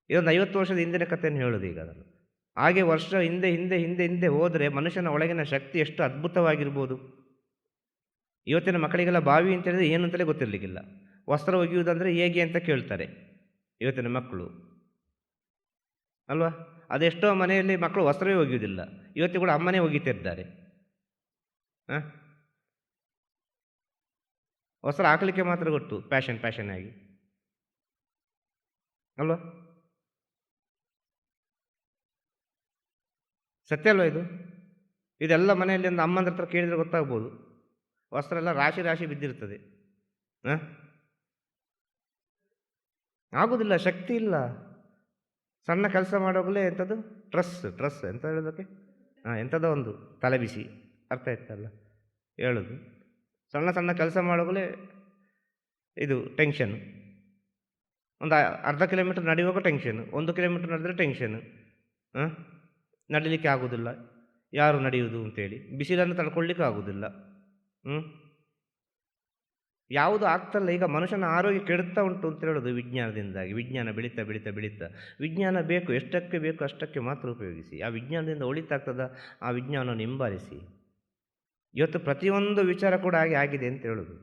ಇದೊಂದು 50 ವರ್ಷದ ಹಿಂದಿನ ಕಥೆಯನ್ನು ಹೇಳೋದು. ಈಗ ಅದನ್ನು ಹಾಗೆ ವರ್ಷ ಹಿಂದೆ ಹಿಂದೆ ಹಿಂದೆ ಹಿಂದೆ ಹೋದರೆ ಮನುಷ್ಯನ ಒಳಗಿನ ಶಕ್ತಿ ಎಷ್ಟು ಅದ್ಭುತವಾಗಿರ್ಬೋದು. ಇವತ್ತಿನ ಮಕ್ಕಳಿಗೆಲ್ಲ ಬಾವಿ ಅಂತ ಹೇಳಿದ್ರೆ ಏನು ಅಂತಲೇ ಗೊತ್ತಿರಲಿಕ್ಕಿಲ್ಲ. ವಸ್ತ್ರ ಒಗೆಯುವುದಂದರೆ ಹೇಗೆ ಅಂತ ಕೇಳ್ತಾರೆ ಇವತ್ತಿನ ಮಕ್ಕಳು ಅಲ್ವಾ? ಅದೆಷ್ಟೋ ಮನೆಯಲ್ಲಿ ಮಕ್ಕಳು ವಸ್ತ್ರವೇ ಒಗೆಯುವುದಿಲ್ಲ, ಇವತ್ತು ಕೂಡ ಅಮ್ಮನೇ ಒಗಿತಿದ್ದಾರೆ. ವಸ್ತ್ರ ಹಾಕಲಿಕ್ಕೆ ಮಾತ್ರ ಗೊತ್ತು, ಪ್ಯಾಷನ್ ಆಗಿ ಅಲ್ವಾ? ಸತ್ಯ ಅಲ್ವಾ ಇದು? ಇದೆಲ್ಲ ಮನೆಯಲ್ಲಿ ಒಂದು ಅಮ್ಮಂದ್ರ ಹತ್ರ ಕೇಳಿದರೆ ಗೊತ್ತಾಗ್ಬೋದು. ವಸ್ತ್ರ ಎಲ್ಲ ರಾಶಿ ರಾಶಿ ಬಿದ್ದಿರ್ತದೆ. ಆಗೋದಿಲ್ಲ, ಶಕ್ತಿ ಇಲ್ಲ. ಸಣ್ಣ ಕೆಲಸ ಮಾಡೋಗಲೇ ಎಂಥದ್ದು ಟ್ರಸ್ ಎಂತ ಹೇಳೋದಕ್ಕೆ, ಎಂಥದೋ ಒಂದು ತಲೆ ಬಿಸಿ. ಅರ್ಥ ಆಯ್ತಲ್ಲ ಹೇಳೋದು? ಸಣ್ಣ ಸಣ್ಣ ಕೆಲಸ ಮಾಡೋಗಲೇ ಇದು ಟೆನ್ಷನ್. ಒಂದು ಅರ್ಧ ಕಿಲೋಮೀಟರ್ ನಡೆಯುವಾಗ ಟೆನ್ಷನ್, 1 ಕಿಲೋಮೀಟರ್ ನಡೆದರೆ ಟೆನ್ಷನ್. ನಡೀಲಿಕ್ಕೆ ಆಗೋದಿಲ್ಲ, ಯಾರು ನಡೆಯುವುದು ಅಂತೇಳಿ. ಬಿಸಿಲನ್ನು ತಡ್ಕೊಳ್ಳಿಕ್ಕೆ ಆಗೋದಿಲ್ಲ. ಯಾವುದು ಆಗ್ತಲ್ಲ. ಈಗ ಮನುಷ್ಯನ ಆರೋಗ್ಯ ಕೆಡುತ್ತಾ ಉಂಟು ಅಂತ ಹೇಳೋದು ವಿಜ್ಞಾನದಿಂದಾಗಿ. ವಿಜ್ಞಾನ ಬೆಳೀತಾ ಬೆಳೀತಾ ಬೆಳೀತಾ, ವಿಜ್ಞಾನ ಬೇಕು, ಎಷ್ಟಕ್ಕೆ ಬೇಕು ಅಷ್ಟಕ್ಕೆ ಮಾತ್ರ ಉಪಯೋಗಿಸಿ. ಆ ವಿಜ್ಞಾನದಿಂದ ಒಳಿತಾಗ್ತದ, ಆ ವಿಜ್ಞಾನವನ್ನು ಹಿಂಬಾಲಿಸಿ. ಇವತ್ತು ಪ್ರತಿಯೊಂದು ವಿಚಾರ ಕೂಡ ಹಾಗೆ ಆಗಿದೆ ಅಂತ ಹೇಳೋದು.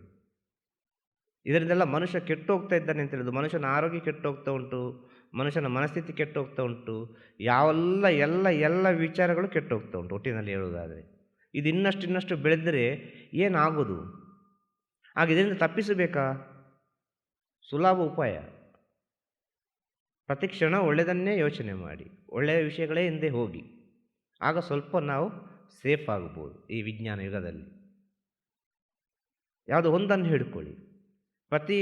ಇದರಿಂದೆಲ್ಲ ಮನುಷ್ಯ ಕೆಟ್ಟು ಹೋಗ್ತಾ ಇದ್ದಾನೆ ಅಂತ ಹೇಳೋದು. ಮನುಷ್ಯನ ಆರೋಗ್ಯ ಕೆಟ್ಟು ಹೋಗ್ತಾ ಉಂಟು, ಮನುಷ್ಯನ ಮನಸ್ಥಿತಿ ಕೆಟ್ಟು ಹೋಗ್ತಾ ಉಂಟು, ಎಲ್ಲ ವಿಚಾರಗಳು ಕೆಟ್ಟು ಹೋಗ್ತಾ ಉಂಟು. ಒಟ್ಟಿನಲ್ಲಿ ಹೇಳೋದಾದರೆ ಇದು ಇನ್ನಷ್ಟು ಬೆಳೆದರೆ ಏನಾಗೋದು? ಆಗ ಇದರಿಂದ ತಪ್ಪಿಸಬೇಕಾ? ಸುಲಭ ಉಪಾಯ. ಪ್ರತಿ ಕ್ಷಣ ಒಳ್ಳೆಯದನ್ನೇ ಯೋಚನೆ ಮಾಡಿ, ಒಳ್ಳೆಯ ವಿಷಯಗಳೇ ಹಿಂದೆ ಹೋಗಿ. ಆಗ ಸ್ವಲ್ಪ ನಾವು ಸೇಫ್ ಆಗ್ಬೋದು ಈ ವಿಜ್ಞಾನ ಯುಗದಲ್ಲಿ. ಯಾವುದೋ ಒಂದನ್ನು ಹಿಡ್ಕೊಳ್ಳಿ. ಪ್ರತಿ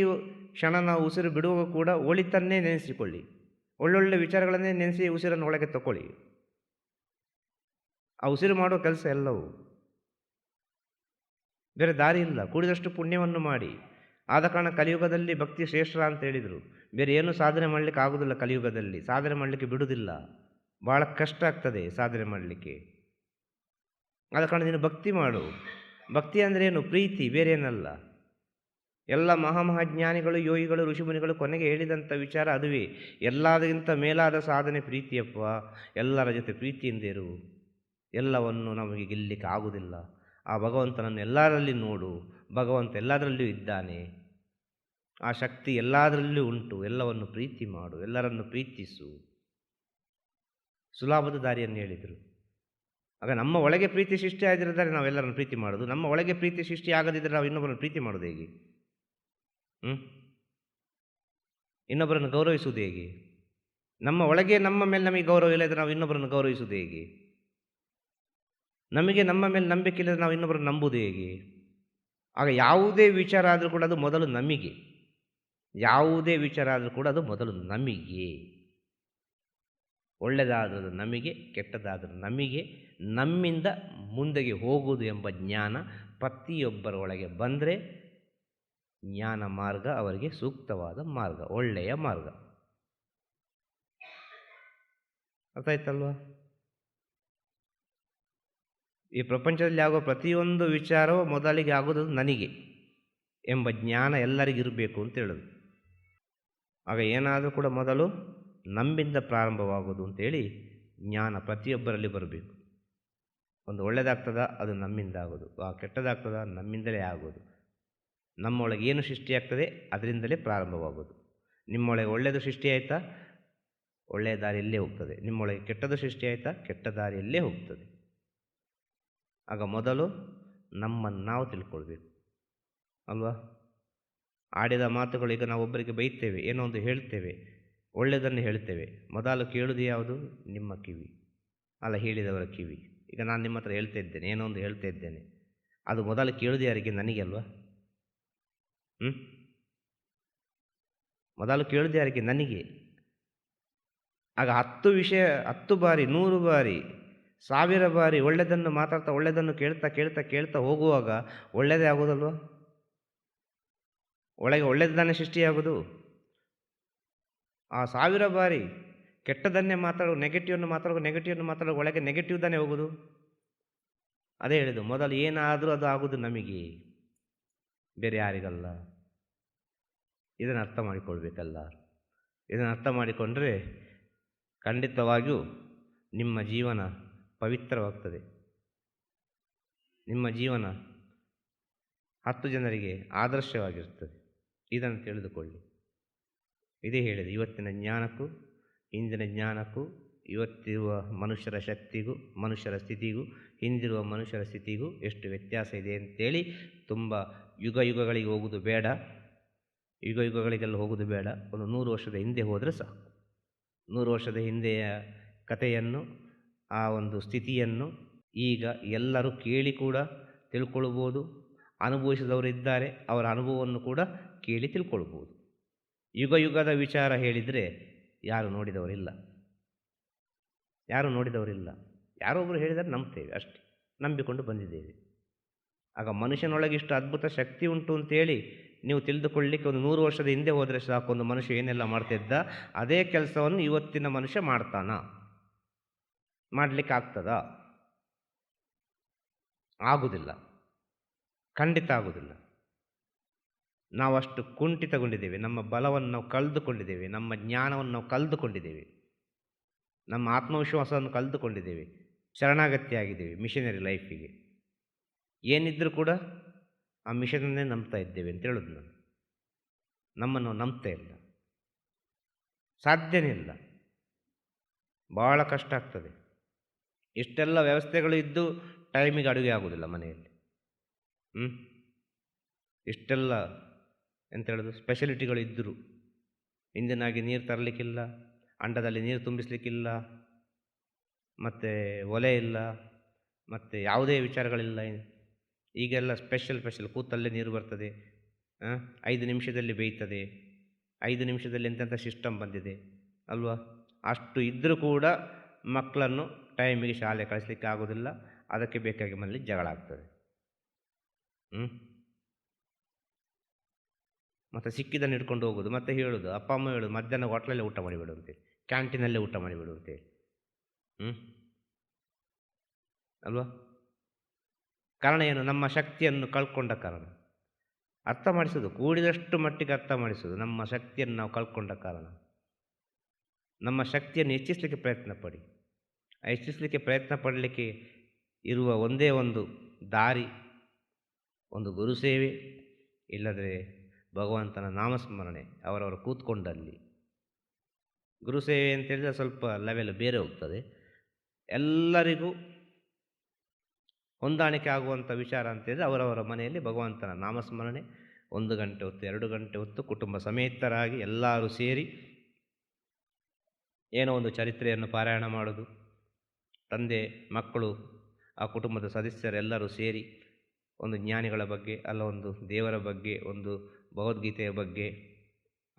ಕ್ಷಣ ನಾವು ಉಸಿರು ಬಿಡುವಾಗ ಕೂಡ ಒಳಿತನ್ನೇ ನೆನೆಸಿಕೊಳ್ಳಿ. ಒಳ್ಳೊಳ್ಳೆ ವಿಚಾರಗಳನ್ನೇ ನೆನೆಸಿ ಉಸಿರನ್ನು ಒಳಗೆ ತಗೊಳ್ಳಿ. ಆ ಉಸಿರು ಮಾಡೋ ಕೆಲಸ ಎಲ್ಲವೂ. ಬೇರೆ ದಾರಿ ಇಲ್ಲ. ಕೂಡಿದಷ್ಟು ಪುಣ್ಯವನ್ನು ಮಾಡಿ. ಆದ ಕಾರಣ ಕಲಿಯುಗದಲ್ಲಿ ಭಕ್ತಿ ಶ್ರೇಷ್ಠ ಅಂತ ಹೇಳಿದರು. ಬೇರೆ ಏನೂ ಸಾಧನೆ ಮಾಡಲಿಕ್ಕೆ ಆಗೋದಿಲ್ಲ ಕಲಿಯುಗದಲ್ಲಿ. ಸಾಧನೆ ಮಾಡಲಿಕ್ಕೆ ಬಿಡುವುದಿಲ್ಲ. ಭಾಳ ಕಷ್ಟ ಆಗ್ತದೆ ಸಾಧನೆ ಮಾಡಲಿಕ್ಕೆ. ಆದ ಕಾರಣ ನೀನು ಭಕ್ತಿ ಮಾಡು. ಭಕ್ತಿ ಅಂದರೆ ಏನು? ಪ್ರೀತಿ, ಬೇರೆ ಏನಲ್ಲ. ಎಲ್ಲ ಮಹಾಮಹಾಜ್ಞಾನಿಗಳು, ಯೋಗಿಗಳು, ಋಷಿಮುನಿಗಳು ಕೊನೆಗೆ ಹೇಳಿದಂಥ ವಿಚಾರ ಅದುವೇ. ಎಲ್ಲದಕ್ಕಿಂತ ಮೇಲಾದ ಸಾಧನೆ ಪ್ರೀತಿಯಪ್ಪ. ಎಲ್ಲರ ಜೊತೆ ಪ್ರೀತಿಯಿಂದ ಇರು. ಎಲ್ಲವನ್ನು ನಮಗೆ ಗೆಲ್ಲಲಿಕ್ಕೆ ಆಗುವುದಿಲ್ಲ. ಆ ಭಗವಂತನನ್ನು ಎಲ್ಲರಲ್ಲಿ ನೋಡು. ಭಗವಂತ ಎಲ್ಲದರಲ್ಲಿಯೂ ಇದ್ದಾನೆ. ಆ ಶಕ್ತಿ ಎಲ್ಲದರಲ್ಲಿಯೂ ಉಂಟು. ಎಲ್ಲವನ್ನು ಪ್ರೀತಿ ಮಾಡು. ಎಲ್ಲರನ್ನು ಪ್ರೀತಿಸು. ಸುಲಭದ ದಾರಿಯನ್ನು ಹೇಳಿದರು. ಆಗ ನಮ್ಮ ಒಳಗೆ ಪ್ರೀತಿ ಸೃಷ್ಟಿ ಆಗಿದ್ದರೆ ನಾವೆಲ್ಲರನ್ನು ಪ್ರೀತಿ ಮಾಡೋದು. ನಮ್ಮ ಒಳಗೆ ಪ್ರೀತಿ ಸೃಷ್ಟಿ ಆಗದಿದ್ದರೆ ನಾವು ಇನ್ನೊಬ್ಬರನ್ನು ಪ್ರೀತಿ ಮಾಡೋದು ಹೇಗೆ? ಇನ್ನೊಬ್ಬರನ್ನು ಗೌರವಿಸುವುದು ಹೇಗೆ? ನಮ್ಮ ಒಳಗೆ ನಮ್ಮ ಮೇಲೆ ನಮಗೆ ಗೌರವ ಇಲ್ಲದ್ರೆ ನಾವು ಇನ್ನೊಬ್ಬರನ್ನು ಗೌರವಿಸುವುದು ಹೇಗೆ? ನಮಗೆ ನಮ್ಮ ಮೇಲೆ ನಂಬಿಕೆ ಇಲ್ಲದ್ರೆ ನಾವು ಇನ್ನೊಬ್ಬರನ್ನು ನಂಬುವುದು ಹೇಗೆ? ಆಗ ಯಾವುದೇ ವಿಚಾರ ಆದರೂ ಕೂಡ ಅದು ಮೊದಲು ನಮಗೆ. ಯಾವುದೇ ವಿಚಾರ ಆದರೂ ಕೂಡ ಅದು ಮೊದಲು ನಮಗೆ. ಒಳ್ಳೆಯದಾದರೂ ನಮಗೆ, ಕೆಟ್ಟದಾದರೂ ನಮಗೆ. ನಮ್ಮಿಂದ ಮುಂದೆಗೆ ಹೋಗುವುದು ಎಂಬ ಜ್ಞಾನ ಪ್ರತಿಯೊಬ್ಬರ ಒಳಗೆ ಬಂದರೆ ಜ್ಞಾನ ಮಾರ್ಗ ಅವರಿಗೆ ಸೂಕ್ತವಾದ ಮಾರ್ಗ, ಒಳ್ಳೆಯ ಮಾರ್ಗ. ಅರ್ಥ ಆಯ್ತಲ್ವ? ಈ ಪ್ರಪಂಚದಲ್ಲಿ ಆಗುವ ಪ್ರತಿಯೊಂದು ವಿಚಾರವೂ ಮೊದಲಿಗೆ ಆಗೋದು ನನಗೆ ಎಂಬ ಜ್ಞಾನ ಎಲ್ಲರಿಗಿರಬೇಕು ಅಂತ ಹೇಳೋದು. ಆಗ ಏನಾದರೂ ಕೂಡ ಮೊದಲು ನಮ್ಮಿಂದ ಪ್ರಾರಂಭವಾಗೋದು ಅಂತೇಳಿ ಜ್ಞಾನ ಪ್ರತಿಯೊಬ್ಬರಲ್ಲಿ ಬರಬೇಕು. ಒಂದು ಒಳ್ಳೆಯದಾಗ್ತದ ಅದು ನಮ್ಮಿಂದ ಆಗೋದು, ಆ ಕೆಟ್ಟದಾಗ್ತದ ನಮ್ಮಿಂದಲೇ ಆಗೋದು. ನಮ್ಮೊಳಗೆ ಏನು ಸೃಷ್ಟಿಯಾಗ್ತದೆ ಅದರಿಂದಲೇ ಪ್ರಾರಂಭವಾಗೋದು. ನಿಮ್ಮೊಳಗೆ ಒಳ್ಳೆಯದು ಸೃಷ್ಟಿ ಆಯಿತಾ ಒಳ್ಳೆಯ ದಾರಿಯಲ್ಲೇ ಹೋಗ್ತದೆ. ನಿಮ್ಮೊಳಗೆ ಕೆಟ್ಟದ್ದು ಸೃಷ್ಟಿ ಆಯಿತಾ ಕೆಟ್ಟ ದಾರಿಯಲ್ಲೇ ಹೋಗ್ತದೆ. ಆಗ ಮೊದಲು ನಮ್ಮನ್ನು ನಾವು ತಿಳ್ಕೊಳ್ಬೇಕು ಅಲ್ವಾ? ಆಡಿದ ಮಾತುಗಳು, ಈಗ ನಾವು ಒಬ್ಬರಿಗೆ ಬೈತೇವೆ, ಏನೋ ಒಂದು ಹೇಳ್ತೇವೆ, ಒಳ್ಳೆಯದನ್ನು ಹೇಳ್ತೇವೆ. ಮೊದಲು ಕೇಳುವುದು ಯಾವುದು? ನಿಮ್ಮ ಕಿವಿ ಅಲ್ಲ, ಹೇಳಿದವರ ಕಿವಿ. ಈಗ ನಾನು ನಿಮ್ಮ ಹತ್ರ ಹೇಳ್ತಾ ಇದ್ದೇನೆ, ಏನೋ ಒಂದು ಹೇಳ್ತಾ ಇದ್ದೇನೆ, ಅದು ಮೊದಲು ಕೇಳುವುದು ಯಾರಿಗೆ? ನನಗೆ ಅಲ್ವಾ? ಮೊದಲು ಕೇಳುವುದು ಯಾರಿಗೆ? ನನಗೆ. ಆಗ 10 ಬಾರಿ 100 ಬಾರಿ 1000 ಬಾರಿ ಒಳ್ಳೆಯದನ್ನು ಮಾತಾಡ್ತಾ ಒಳ್ಳೆಯದನ್ನು ಕೇಳ್ತಾ ಕೇಳ್ತಾ ಕೇಳ್ತಾ ಹೋಗುವಾಗ ಒಳ್ಳೆಯದೇ ಆಗೋದಲ್ವ? ಒಳಗೆ ಒಳ್ಳೆಯದನ್ನೇ ಸೃಷ್ಟಿಯಾಗೋದು. ಆ 1000 ಬಾರಿ ಕೆಟ್ಟದನ್ನೇ ಮಾತಾಡೋ, ನೆಗೆಟಿವನ್ನು ಮಾತಾಡೋ ಒಳಗೆ ನೆಗೆಟಿವ್ ತಾನೇ ಹೋಗೋದು. ಅದೇ ಹೇಳಿದ್ದು, ಮೊದಲು ಏನಾದರೂ ಅದು ಆಗೋದು ನಮಗೆ, ಬೇರೆ ಯಾರಿಗಲ್ಲ. ಇದನ್ನು ಅರ್ಥ ಮಾಡಿಕೊಳ್ಬೇಕಲ್ಲ. ಇದನ್ನು ಅರ್ಥ ಮಾಡಿಕೊಂಡ್ರೆ ಖಂಡಿತವಾಗಿಯೂ ನಿಮ್ಮ ಜೀವನ ಪವಿತ್ರವಾಗ್ತದೆ. ನಿಮ್ಮ ಜೀವನ 10 ಜನರಿಗೆ ಆದರ್ಶವಾಗಿರ್ತದೆ. ಇದನ್ನು ತಿಳಿದುಕೊಳ್ಳಿ. ಇದೇ ಹೇಳಿದೆ, ಇವತ್ತಿನ ಜ್ಞಾನಕ್ಕೂ ಹಿಂದಿನ ಜ್ಞಾನಕ್ಕೂ, ಇವತ್ತಿರುವ ಮನುಷ್ಯರ ಶಕ್ತಿಗೂ ಮನುಷ್ಯರ ಸ್ಥಿತಿಗೂ ಹಿಂದಿರುವ ಮನುಷ್ಯರ ಸ್ಥಿತಿಗೂ ಎಷ್ಟು ವ್ಯತ್ಯಾಸ ಇದೆ ಅಂತೇಳಿ. ತುಂಬ ಯುಗಗಳಿಗೆ ಹೋಗೋದು ಬೇಡ, ಯುಗಗಳಿಗೆಲ್ಲ ಹೋಗೋದು ಬೇಡ. ಒಂದು 100 ವರ್ಷದ ಹಿಂದೆ ಹೋದರೆ ಸಾಕು. 100 ವರ್ಷದ ಹಿಂದೆಯ ಕಥೆಯನ್ನು, ಆ ಒಂದು ಸ್ಥಿತಿಯನ್ನು ಈಗ ಎಲ್ಲರೂ ಕೇಳಿ ಕೂಡ ತಿಳ್ಕೊಳ್ಬೋದು. ಅನುಭವಿಸಿದವರಿದ್ದಾರೆ, ಅವರ ಅನುಭವವನ್ನು ಕೂಡ ಕೇಳಿ ತಿಳ್ಕೊಳ್ಬೋದು. ಯುಗದ ವಿಚಾರ ಹೇಳಿದರೆ ಯಾರು ನೋಡಿದವರಿಲ್ಲ. ಯಾರೊಬ್ಬರು ಹೇಳಿದರೆ ನಂಬ್ತೇವೆ ಅಷ್ಟೇ, ನಂಬಿಕೊಂಡು ಬಂದಿದ್ದೇವೆ. ಆಗ ಮನುಷ್ಯನೊಳಗೆ ಇಷ್ಟು ಅದ್ಭುತ ಶಕ್ತಿ ಉಂಟು ಅಂತೇಳಿ ನೀವು ತಿಳಿದುಕೊಳ್ಳಲಿಕ್ಕೆ ಒಂದು 100 ವರ್ಷದ ಹಿಂದೆ ಹೋದರೆ ಸಾಕು. ಒಂದು ಮನುಷ್ಯ ಏನೆಲ್ಲ ಮಾಡ್ತಿದ್ದ ಅದೇ ಕೆಲಸವನ್ನು ಇವತ್ತಿನ ಮನುಷ್ಯ ಮಾಡ್ತಾನ? ಮಾಡಲಿಕ್ಕೆ ಆಗ್ತದಾ? ಆಗುವುದಿಲ್ಲ, ಖಂಡಿತ ಆಗುವುದಿಲ್ಲ. ನಾವಷ್ಟು ಕುಂಠಿತಗೊಂಡಿದ್ದೇವೆ. ನಮ್ಮ ಬಲವನ್ನು ನಾವು ಕಳೆದುಕೊಂಡಿದ್ದೇವೆ, ನಮ್ಮ ಜ್ಞಾನವನ್ನು ನಾವು ಕಳೆದುಕೊಂಡಿದ್ದೇವೆ, ನಮ್ಮ ಆತ್ಮವಿಶ್ವಾಸವನ್ನು ಕಳೆದುಕೊಂಡಿದ್ದೇವೆ, ಶರಣಾಗತಿ ಆಗಿದ್ದೇವೆ ಮಿಷನರಿ ಲೈಫಿಗೆ. ಏನಿದ್ರೂ ಕೂಡ ಆ ಮಿಷನನ್ನೇ ನಂಬ್ತಾ ಇದ್ದೇವೆ ಅಂತ ಹೇಳೋದು. ನಮ್ಮನ್ನು ನಂಬ್ತಾ ಇಲ್ಲ, ಸಾಧ್ಯನೇ ಇಲ್ಲ, ಭಾಳ ಕಷ್ಟ ಆಗ್ತದೆ. ಇಷ್ಟೆಲ್ಲ ವ್ಯವಸ್ಥೆಗಳು ಇದ್ದು ಟೈಮಿಗೆ ಅಡುಗೆ ಆಗೋದಿಲ್ಲ ಮನೆಯಲ್ಲಿ. ಇಷ್ಟೆಲ್ಲ ಎಂತ ಹೇಳೋದು ಸ್ಪೆಷಲಿಟಿಗಳು ಇದ್ದರು, ಇಂದಿನಾಗಿ ನೀರು ತರಲಿಕ್ಕಿಲ್ಲ, ಅಂಡದಲ್ಲಿ ನೀರು ತುಂಬಿಸಲಿಕ್ಕಿಲ್ಲ, ಮತ್ತು ಒಲೆ ಇಲ್ಲ, ಮತ್ತು ಯಾವುದೇ ವಿಚಾರಗಳಿಲ್ಲ. ಈಗೆಲ್ಲ ಸ್ಪೆಷಲ್ ಕೂತಲ್ಲೇ ನೀರು ಬರ್ತದೆ, 5 ನಿಮಿಷದಲ್ಲಿ ಬೇಯ್ತದೆ. 5 ನಿಮಿಷದಲ್ಲಿ ಎಂತೆಂಥ ಸಿಸ್ಟಮ್ ಬಂದಿದೆ. ಅಲ್ವಾ? ಅಷ್ಟು ಇದ್ದರೂ ಕೂಡ ಮಕ್ಕಳನ್ನು ಟೈಮಿಗೆ ಶಾಲೆ ಕಳಿಸ್ಲಿಕ್ಕೆ ಆಗೋದಿಲ್ಲ. ಅದಕ್ಕೆ ಬೇಕಾಗಿ ಮನೇಲಿ ಜಗಳ ಆಗ್ತದೆ. ಮತ್ತು ಸಿಕ್ಕಿದ್ದನ್ನು ಹಿಡ್ಕೊಂಡು ಹೋಗೋದು, ಮತ್ತೆ ಹೇಳೋದು, ಅಪ್ಪ ಅಮ್ಮ ಹೇಳೋದು ಮಧ್ಯಾಹ್ನ ಹೋಟ್ಲಲ್ಲೇ ಊಟ ಮಾಡಿಬಿಡು ಅಂತೇಳಿ, ಕ್ಯಾಂಟೀನಲ್ಲೇ ಊಟ ಮಾಡಿಬಿಡು ಅಂತೇಳಿ. ಅಲ್ವಾ? ಕಾರಣ ಏನು? ನಮ್ಮ ಶಕ್ತಿಯನ್ನು ಕಳ್ಕೊಂಡ ಕಾರಣ. ಅರ್ಥ ಮಾಡಿಸೋದು, ಕೂಡಿದಷ್ಟು ಮಟ್ಟಿಗೆ ಅರ್ಥ ಮಾಡಿಸೋದು. ನಮ್ಮ ಶಕ್ತಿಯನ್ನು ನಾವು ಕಳ್ಕೊಂಡ ಕಾರಣ. ನಮ್ಮ ಶಕ್ತಿಯನ್ನು ಹೆಚ್ಚಿಸಲಿಕ್ಕೆ ಪ್ರಯತ್ನ ಪಡಿ. ಹೆಚ್ಚಿಸಲಿಕ್ಕೆ ಪ್ರಯತ್ನ ಪಡಲಿಕ್ಕೆ ಇರುವ ಒಂದೇ ಒಂದು ದಾರಿ, ಒಂದು ಗುರುಸೇವೆ, ಇಲ್ಲದ್ರೆ ಭಗವಂತನ ನಾಮಸ್ಮರಣೆ ಅವರವರು ಕೂತ್ಕೊಂಡಲ್ಲಿ. ಗುರುಸೇವೆ ಅಂತೇಳಿದರೆ ಸ್ವಲ್ಪ ಲೆವೆಲ್ ಬೇರೆ ಹೋಗ್ತದೆ. ಎಲ್ಲರಿಗೂ ಹೊಂದಾಣಿಕೆ ಆಗುವಂಥ ವಿಚಾರ ಅಂತೇಳಿದರೆ ಅವರವರ ಮನೆಯಲ್ಲಿ ಭಗವಂತನ ನಾಮಸ್ಮರಣೆ 1 ಗಂಟೆ ಹೊತ್ತು 2 ಗಂಟೆ ಹೊತ್ತು ಕುಟುಂಬ ಸಮೇತರಾಗಿ ಎಲ್ಲರೂ ಸೇರಿ ಏನೋ ಒಂದು ಚರಿತ್ರೆಯನ್ನು ಪಾರಾಯಣ ಮಾಡೋದು. ತಂದೆ ಮಕ್ಕಳು ಆ ಕುಟುಂಬದ ಸದಸ್ಯರೆಲ್ಲರೂ ಸೇರಿ ಒಂದು ಜ್ಞಾನಿಗಳ ಬಗ್ಗೆ, ಅಲ್ಲ ಒಂದು ದೇವರ ಬಗ್ಗೆ, ಒಂದು ಭಗವದ್ಗೀತೆಯ ಬಗ್ಗೆ,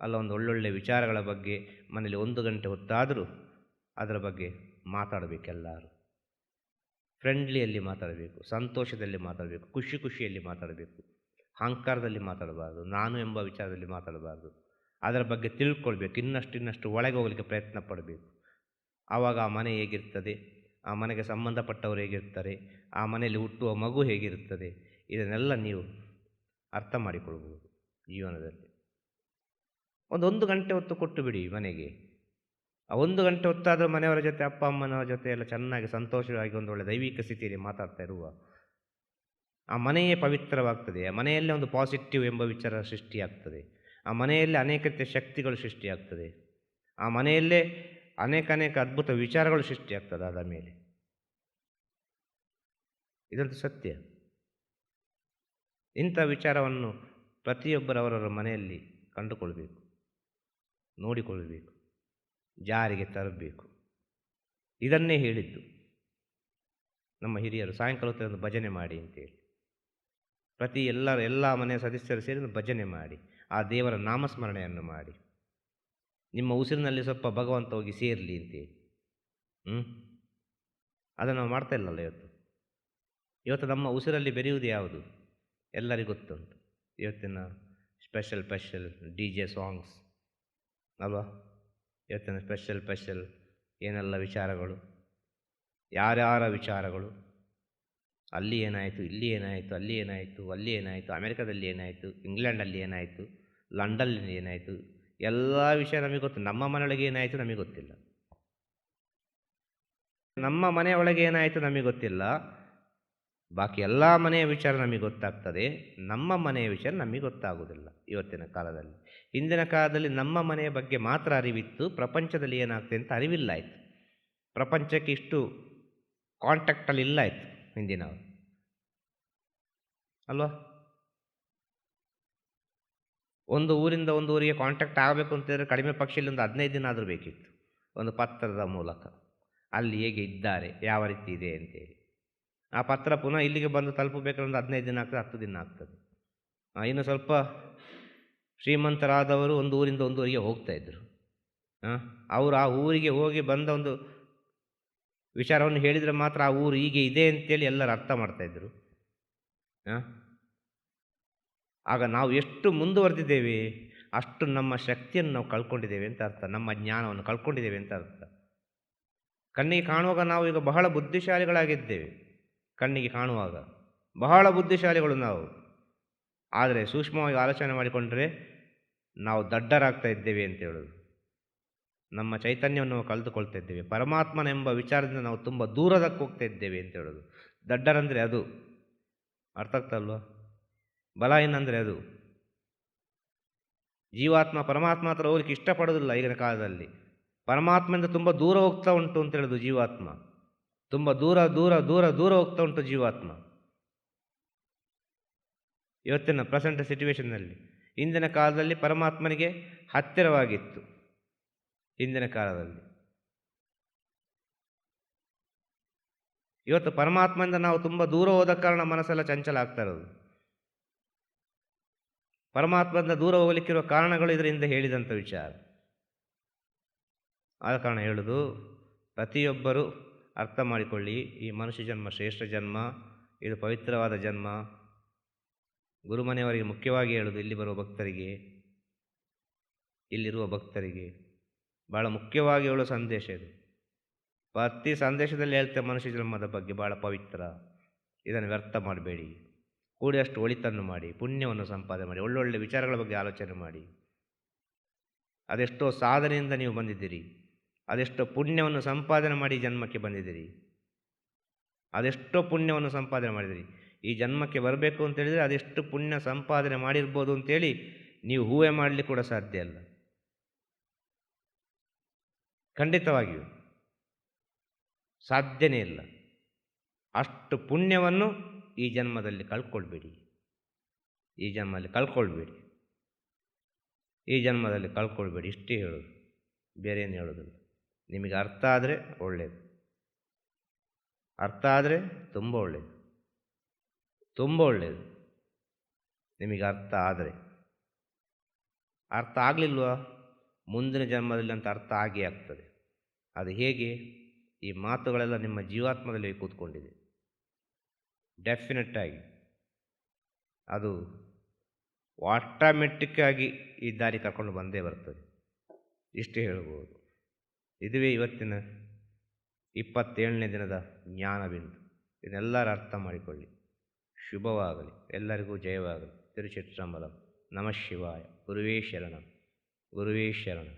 ಅಲ್ಲ ಒಂದು ಒಳ್ಳೊಳ್ಳೆ ವಿಚಾರಗಳ ಬಗ್ಗೆ ಮನೇಲಿ 1 ಗಂಟೆ ಹೊತ್ತಾದರೂ ಅದರ ಬಗ್ಗೆ ಮಾತಾಡಬೇಕೆಲ್ಲರೂ. ಫ್ರೆಂಡ್ಲಿಯಲ್ಲಿ ಮಾತಾಡಬೇಕು, ಸಂತೋಷದಲ್ಲಿ ಮಾತಾಡಬೇಕು, ಖುಷಿಯಲ್ಲಿ ಮಾತಾಡಬೇಕು, ಅಹಂಕಾರದಲ್ಲಿ ಮಾತಾಡಬಾರ್ದು, ನಾನು ಎಂಬ ವಿಚಾರದಲ್ಲಿ ಮಾತಾಡಬಾರ್ದು. ಅದರ ಬಗ್ಗೆ ತಿಳ್ಕೊಳ್ಬೇಕು, ಇನ್ನಷ್ಟು ಒಳಗೆ ಹೋಗಲಿಕ್ಕೆ ಪ್ರಯತ್ನ ಪಡಬೇಕು. ಆವಾಗ ಆ ಮನೆ ಹೇಗಿರ್ತದೆ, ಆ ಮನೆಗೆ ಸಂಬಂಧಪಟ್ಟವರು ಹೇಗಿರ್ತಾರೆ, ಆ ಮನೆಯಲ್ಲಿ ಹುಟ್ಟುವ ಮಗು ಹೇಗಿರುತ್ತದೆ, ಇದನ್ನೆಲ್ಲ ನೀವು ಅರ್ಥ ಮಾಡಿಕೊಳ್ಬೋದು ಜೀವನದಲ್ಲಿ. 1 ಗಂಟೆ ಹೊತ್ತು ಕೊಟ್ಟು ಬಿಡಿ ಮನೆಗೆ. ಆ 1 ಗಂಟೆ ಹೊತ್ತಾದರೂ ಮನೆಯವರ ಜೊತೆ, ಅಪ್ಪ ಅಮ್ಮನವರ ಜೊತೆ ಎಲ್ಲ ಚೆನ್ನಾಗಿ ಸಂತೋಷವಾಗಿ ಒಂದು ಒಳ್ಳೆ ದೈವಿಕ ಸ್ಥಿತಿಯಲ್ಲಿ ಮಾತಾಡ್ತಾ ಇರುವ ಆ ಮನೆಯೇ ಪವಿತ್ರವಾಗ್ತದೆ. ಆ ಮನೆಯಲ್ಲೇ ಒಂದು ಪಾಸಿಟಿವ್ ಎಂಬ ವಿಚಾರ ಸೃಷ್ಟಿಯಾಗ್ತದೆ. ಆ ಮನೆಯಲ್ಲೇ ಅನೇಕ ರೀತಿಯ ಶಕ್ತಿಗಳು ಸೃಷ್ಟಿಯಾಗ್ತದೆ. ಆ ಮನೆಯಲ್ಲೇ ಅನೇಕ ಅದ್ಭುತ ವಿಚಾರಗಳು ಸೃಷ್ಟಿಯಾಗ್ತದೆ ಆದ ಮೇಲೆ. ಇದಂತೂ ಸತ್ಯ. ಇಂಥ ವಿಚಾರವನ್ನು ಪ್ರತಿಯೊಬ್ಬರವರವರ ಮನೆಯಲ್ಲಿ ಕಂಡುಕೊಳ್ಬೇಕು, ನೋಡಿಕೊಳ್ಳಬೇಕು, ಜಾರಿಗೆ ತರಬೇಕು. ಇದನ್ನೇ ಹೇಳಿದ್ದು ನಮ್ಮ ಹಿರಿಯರು, ಸಾಯಂಕಾಲ ಹೊತ್ತಿಗೆ ಒಂದು ಭಜನೆ ಮಾಡಿ ಅಂತೇಳಿ. ಎಲ್ಲ ಮನೆಯ ಸದಸ್ಯರು ಸೇರಿ ಒಂದು ಭಜನೆ ಮಾಡಿ, ಆ ದೇವರ ನಾಮಸ್ಮರಣೆಯನ್ನು ಮಾಡಿ, ನಿಮ್ಮ ಉಸಿರಿನಲ್ಲಿ ಸ್ವಲ್ಪ ಭಗವಂತ ಹೋಗಿ ಸೇರಲಿ ಅಂತೇಳಿ. ಅದನ್ನು ನಾವು ಮಾಡ್ತಾ ಇಲ್ಲಲ್ಲ ಇವತ್ತು ನಮ್ಮ ಉಸಿರಲ್ಲಿ ಬೆರೆಯುವುದು ಯಾವುದು ಎಲ್ಲರಿಗೂ ಗೊತ್ತುಂಟು. ಇವತ್ತಿನ ಸ್ಪೆಷಲ್ DJ ಸಾಂಗ್ಸ್ ಅಲ್ವಾ? ಇವತ್ತಿನ ಸ್ಪೆಷಲ್ ಏನೆಲ್ಲ ವಿಚಾರಗಳು, ಯಾರ್ಯಾರ ವಿಚಾರಗಳು, ಅಲ್ಲಿ ಏನಾಯಿತು, ಇಲ್ಲಿ ಏನಾಯಿತು, ಅಲ್ಲಿ ಏನಾಯಿತು, ಅಲ್ಲಿ ಏನಾಯಿತು, ಅಮೆರಿಕದಲ್ಲಿ ಏನಾಯಿತು, ಇಂಗ್ಲೆಂಡಲ್ಲಿ ಏನಾಯಿತು, ಲಂಡನ್ನಲ್ಲಿ ಏನಾಯಿತು, ಎಲ್ಲ ವಿಷಯ ನಮಗೆ ಗೊತ್ತು. ನಮ್ಮ ಮನೆಯೊಳಗೆ ಏನಾಯಿತು ನಮಗೆ ಗೊತ್ತಿಲ್ಲ. ನಮ್ಮ ಮನೆಯೊಳಗೆ ಏನಾಯಿತು ನಮಗೆ ಗೊತ್ತಿಲ್ಲ. ಬಾಕಿ ಎಲ್ಲ ಮನೆಯ ವಿಚಾರ ನಮಗೆ ಗೊತ್ತಾಗ್ತದೆ, ನಮ್ಮ ಮನೆಯ ವಿಚಾರ ನಮಗೆ ಗೊತ್ತಾಗುವುದಿಲ್ಲ ಇವತ್ತಿನ ಕಾಲದಲ್ಲಿ. ಹಿಂದಿನ ಕಾಲದಲ್ಲಿ ನಮ್ಮ ಮನೆಯ ಬಗ್ಗೆ ಮಾತ್ರ ಅರಿವಿತ್ತು, ಪ್ರಪಂಚದಲ್ಲಿ ಏನಾಗ್ತದೆ ಅಂತ ಅರಿವಿಲ್ಲ ಆಯಿತು. ಪ್ರಪಂಚಕ್ಕೆ ಇಷ್ಟು ಕಾಂಟ್ಯಾಕ್ಟಲ್ಲಿ ಇಲ್ಲ ಆಯಿತು ಹಿಂದಿನವರು ಅಲ್ವಾ? ಒಂದು ಊರಿಂದ ಒಂದು ಊರಿಗೆ ಕಾಂಟ್ಯಾಕ್ಟ್ ಆಗಬೇಕು ಅಂತಂದರೆ ಕಡಿಮೆ ಪಕ್ಷದಲ್ಲಿ ಒಂದು 15 ದಿನ ಆದರೂ ಬೇಕಿತ್ತು, ಒಂದು ಪತ್ರದ ಮೂಲಕ. ಅಲ್ಲಿ ಹೇಗೆ ಇದ್ದಾರೆ, ಯಾವ ರೀತಿ ಇದೆ ಅಂತೇಳಿ. ಆ ಪತ್ರ ಪುನಃ ಇಲ್ಲಿಗೆ ಬಂದು ತಲುಪಬೇಕಾದ್ರೆ ಒಂದು 15 ದಿನ ಆಗ್ತದೆ, 10 ದಿನ ಆಗ್ತದೆ. ಇನ್ನು ಸ್ವಲ್ಪ ಶ್ರೀಮಂತರಾದವರು ಒಂದು ಊರಿಂದ ಒಂದು ಊರಿಗೆ ಹೋಗ್ತಾಯಿದ್ರು. ಅವರು ಆ ಊರಿಗೆ ಹೋಗಿ ಬಂದ ಒಂದು ವಿಚಾರವನ್ನು ಹೇಳಿದರೆ ಮಾತ್ರ ಆ ಊರು ಹೀಗೆ ಇದೆ ಅಂತೇಳಿ ಎಲ್ಲರೂ ಅರ್ಥ ಮಾಡ್ತಾಯಿದ್ರು. ಆಗ ನಾವು ಎಷ್ಟು ಮುಂದುವರೆದಿದ್ದೇವೆ ಅಷ್ಟು ನಮ್ಮ ಶಕ್ತಿಯನ್ನು ನಾವು ಕಳ್ಕೊಂಡಿದ್ದೇವೆ ಅಂತ ಅರ್ಥ, ನಮ್ಮ ಜ್ಞಾನವನ್ನು ಕಳ್ಕೊಂಡಿದ್ದೇವೆ ಅಂತ ಅರ್ಥ. ಕಣ್ಣಿಗೆ ಕಾಣುವಾಗ ನಾವು ಈಗ ಬಹಳ ಬುದ್ಧಿಶಾಲಿಗಳಾಗಿದ್ದೇವೆ, ಕಣ್ಣಿಗೆ ಕಾಣುವಾಗ ಬಹಳ ಬುದ್ಧಿಶಾಲಿಗಳು ನಾವು. ಆದರೆ ಸೂಕ್ಷ್ಮವಾಗಿ ಆಲೋಚನೆ ಮಾಡಿಕೊಂಡ್ರೆ ನಾವು ದಡ್ಡರಾಗ್ತಾ ಇದ್ದೇವೆ ಅಂತ ಹೇಳೋದು. ನಮ್ಮ ಚೈತನ್ಯವನ್ನು ನಾವು ಕಳೆದುಕೊಳ್ತಾ ಇದ್ದೇವೆ. ಪರಮಾತ್ಮನೆಂಬ ವಿಚಾರದಿಂದ ನಾವು ತುಂಬ ದೂರದಕ್ಕೆ ಹೋಗ್ತಾ ಇದ್ದೇವೆ ಅಂತ ಹೇಳೋದು. ದಡ್ಡರಂದರೆ ಅದು, ಅರ್ಥ ಆಗ್ತಲ್ವ? ಬಲ ಏನಂದರೆ ಅದು. ಜೀವಾತ್ಮ ಪರಮಾತ್ಮ ಹತ್ರ ಹೋಗ್ಲಿಕ್ಕೆ ಇಷ್ಟಪಡೋದಿಲ್ಲ ಈಗಿನ ಕಾಲದಲ್ಲಿ. ಪರಮಾತ್ಮದಿಂದ ತುಂಬ ದೂರ ಹೋಗ್ತಾ ಉಂಟು ಅಂತ ಹೇಳೋದು ಜೀವಾತ್ಮ. ತುಂಬ ದೂರ ದೂರ ದೂರ ದೂರ ಹೋಗ್ತಾ ಉಂಟು ಜೀವಾತ್ಮ ಇವತ್ತಿನ ಪ್ರೆಸೆಂಟ್ ಸಿಚುವೇಶನ್ನಲ್ಲಿ. ಹಿಂದಿನ ಕಾಲದಲ್ಲಿ ಪರಮಾತ್ಮನಿಗೆ ಹತ್ತಿರವಾಗಿತ್ತು. ಹಿಂದಿನ ಕಾಲದಲ್ಲಿ ಇವತ್ತು ಪರಮಾತ್ಮನಿಂದ ನಾವು ತುಂಬ ದೂರ ಹೋದ ಕಾರಣ ಮನಸ್ಸೆಲ್ಲ ಚಂಚಲ ಆಗ್ತಾ ಇರೋದು. ಪರಮಾತ್ಮದಿಂದ ದೂರ ಹೋಗಲಿಕ್ಕಿರುವ ಕಾರಣಗಳು ಇದರಿಂದ ಹೇಳಿದಂಥ ವಿಚಾರ. ಆದ ಕಾರಣ ಹೇಳೋದು, ಪ್ರತಿಯೊಬ್ಬರೂ ಅರ್ಥ ಮಾಡಿಕೊಳ್ಳಿ, ಈ ಮನುಷ್ಯ ಜನ್ಮ ಶ್ರೇಷ್ಠ ಜನ್ಮ, ಇದು ಪವಿತ್ರವಾದ ಜನ್ಮ. ಗುರುಮನೆಯವರಿಗೆ ಮುಖ್ಯವಾಗಿ ಹೇಳೋದು, ಇಲ್ಲಿ ಬರುವ ಭಕ್ತರಿಗೆ, ಇಲ್ಲಿರುವ ಭಕ್ತರಿಗೆ ಭಾಳ ಮುಖ್ಯವಾಗಿ ಹೇಳೋ ಸಂದೇಶ ಇದು. ಪ್ರತಿ ಸಂದೇಶದಲ್ಲಿ ಹೇಳ್ತೇವೆ ಮನುಷ್ಯ ಜನ್ಮದ ಬಗ್ಗೆ ಭಾಳ ಪವಿತ್ರ, ಇದನ್ನು ವ್ಯರ್ಥ ಮಾಡಬೇಡಿ, ಕೂಡಿಯಷ್ಟು ಒಳಿತನ್ನು ಮಾಡಿ, ಪುಣ್ಯವನ್ನು ಸಂಪಾದನೆ ಮಾಡಿ, ಒಳ್ಳೊಳ್ಳೆ ವಿಚಾರಗಳ ಬಗ್ಗೆ ಆಲೋಚನೆ ಮಾಡಿ. ಅದೆಷ್ಟೋ ಸಾಧನೆಯಿಂದ ನೀವು ಬಂದಿದ್ದೀರಿ, ಅದೆಷ್ಟೋ ಪುಣ್ಯವನ್ನು ಸಂಪಾದನೆ ಮಾಡಿ ಜನ್ಮಕ್ಕೆ ಬಂದಿದ್ದೀರಿ, ಅದೆಷ್ಟೋ ಪುಣ್ಯವನ್ನು ಸಂಪಾದನೆ ಮಾಡಿದಿರಿ. ಈ ಜನ್ಮಕ್ಕೆ ಬರಬೇಕು ಅಂತೇಳಿದರೆ ಅದೆಷ್ಟು ಪುಣ್ಯ ಸಂಪಾದನೆ ಮಾಡಿರ್ಬೋದು ಅಂತೇಳಿ ನೀವು ಊಹೆ ಮಾಡಲಿಕ್ಕೆ ಕೂಡ ಸಾಧ್ಯ ಇಲ್ಲ. ಖಂಡಿತವಾಗಿಯೂ ಸಾಧ್ಯನೇ ಇಲ್ಲ. ಅಷ್ಟು ಪುಣ್ಯವನ್ನು ಈ ಜನ್ಮದಲ್ಲಿ ಕಳ್ಕೊಳ್ಬೇಡಿ, ಈ ಜನ್ಮದಲ್ಲಿ ಕಳ್ಕೊಳ್ಬೇಡಿ, ಈ ಜನ್ಮದಲ್ಲಿ ಕಳ್ಕೊಳ್ಬೇಡಿ. ಇಷ್ಟೇ ಹೇಳೋದು, ಬೇರೆ ಏನು ಹೇಳೋದಿಲ್ಲ. ನಿಮಗೆ ಅರ್ಥ ಆದರೆ ಒಳ್ಳೆಯದು, ಅರ್ಥ ಆದರೆ ತುಂಬ ಒಳ್ಳೆಯದು, ತುಂಬ ಒಳ್ಳೆಯದು. ನಿಮಗೆ ಅರ್ಥ ಆದರೆ. ಅರ್ಥ ಆಗಲಿಲ್ವಾ, ಮುಂದಿನ ಜನ್ಮದಲ್ಲಿ ಅಂತ ಅರ್ಥ ಆಗೇ ಆಗ್ತದೆ. ಅದು ಹೇಗೆ? ಈ ಮಾತುಗಳೆಲ್ಲ ನಿಮ್ಮ ಜೀವಾತ್ಮದಲ್ಲಿ ಕೂತ್ಕೊಂಡಿದೆ. ಡೆಫಿನೆಟ್ಟಾಗಿ ಅದು ಆಟೋಮೆಟಿಕ್ಕಾಗಿ ಈ ದಾರಿ ಕರ್ಕೊಂಡು ಬಂದೇ ಬರ್ತದೆ. ಇಷ್ಟೇ ಹೇಳ್ಬೋದು. ಇದುವೇ ಇವತ್ತಿನ 27ನೇ ದಿನದ ಜ್ಞಾನಬಿಂದು. ಇದನ್ನೆಲ್ಲರೂ ಅರ್ಥ ಮಾಡಿಕೊಳ್ಳಿ. ಶುಭವಾಗಲಿ, ಎಲ್ಲರಿಗೂ ಜಯವಾಗಲಿ. ತಿರುಚಿಟ್ಟಂಬಲಂ. ನಮಃ ಶಿವಾಯ. ಗುರುವೇ ಶರಣಂ, ಗುರುವೇ ಶರಣಂ.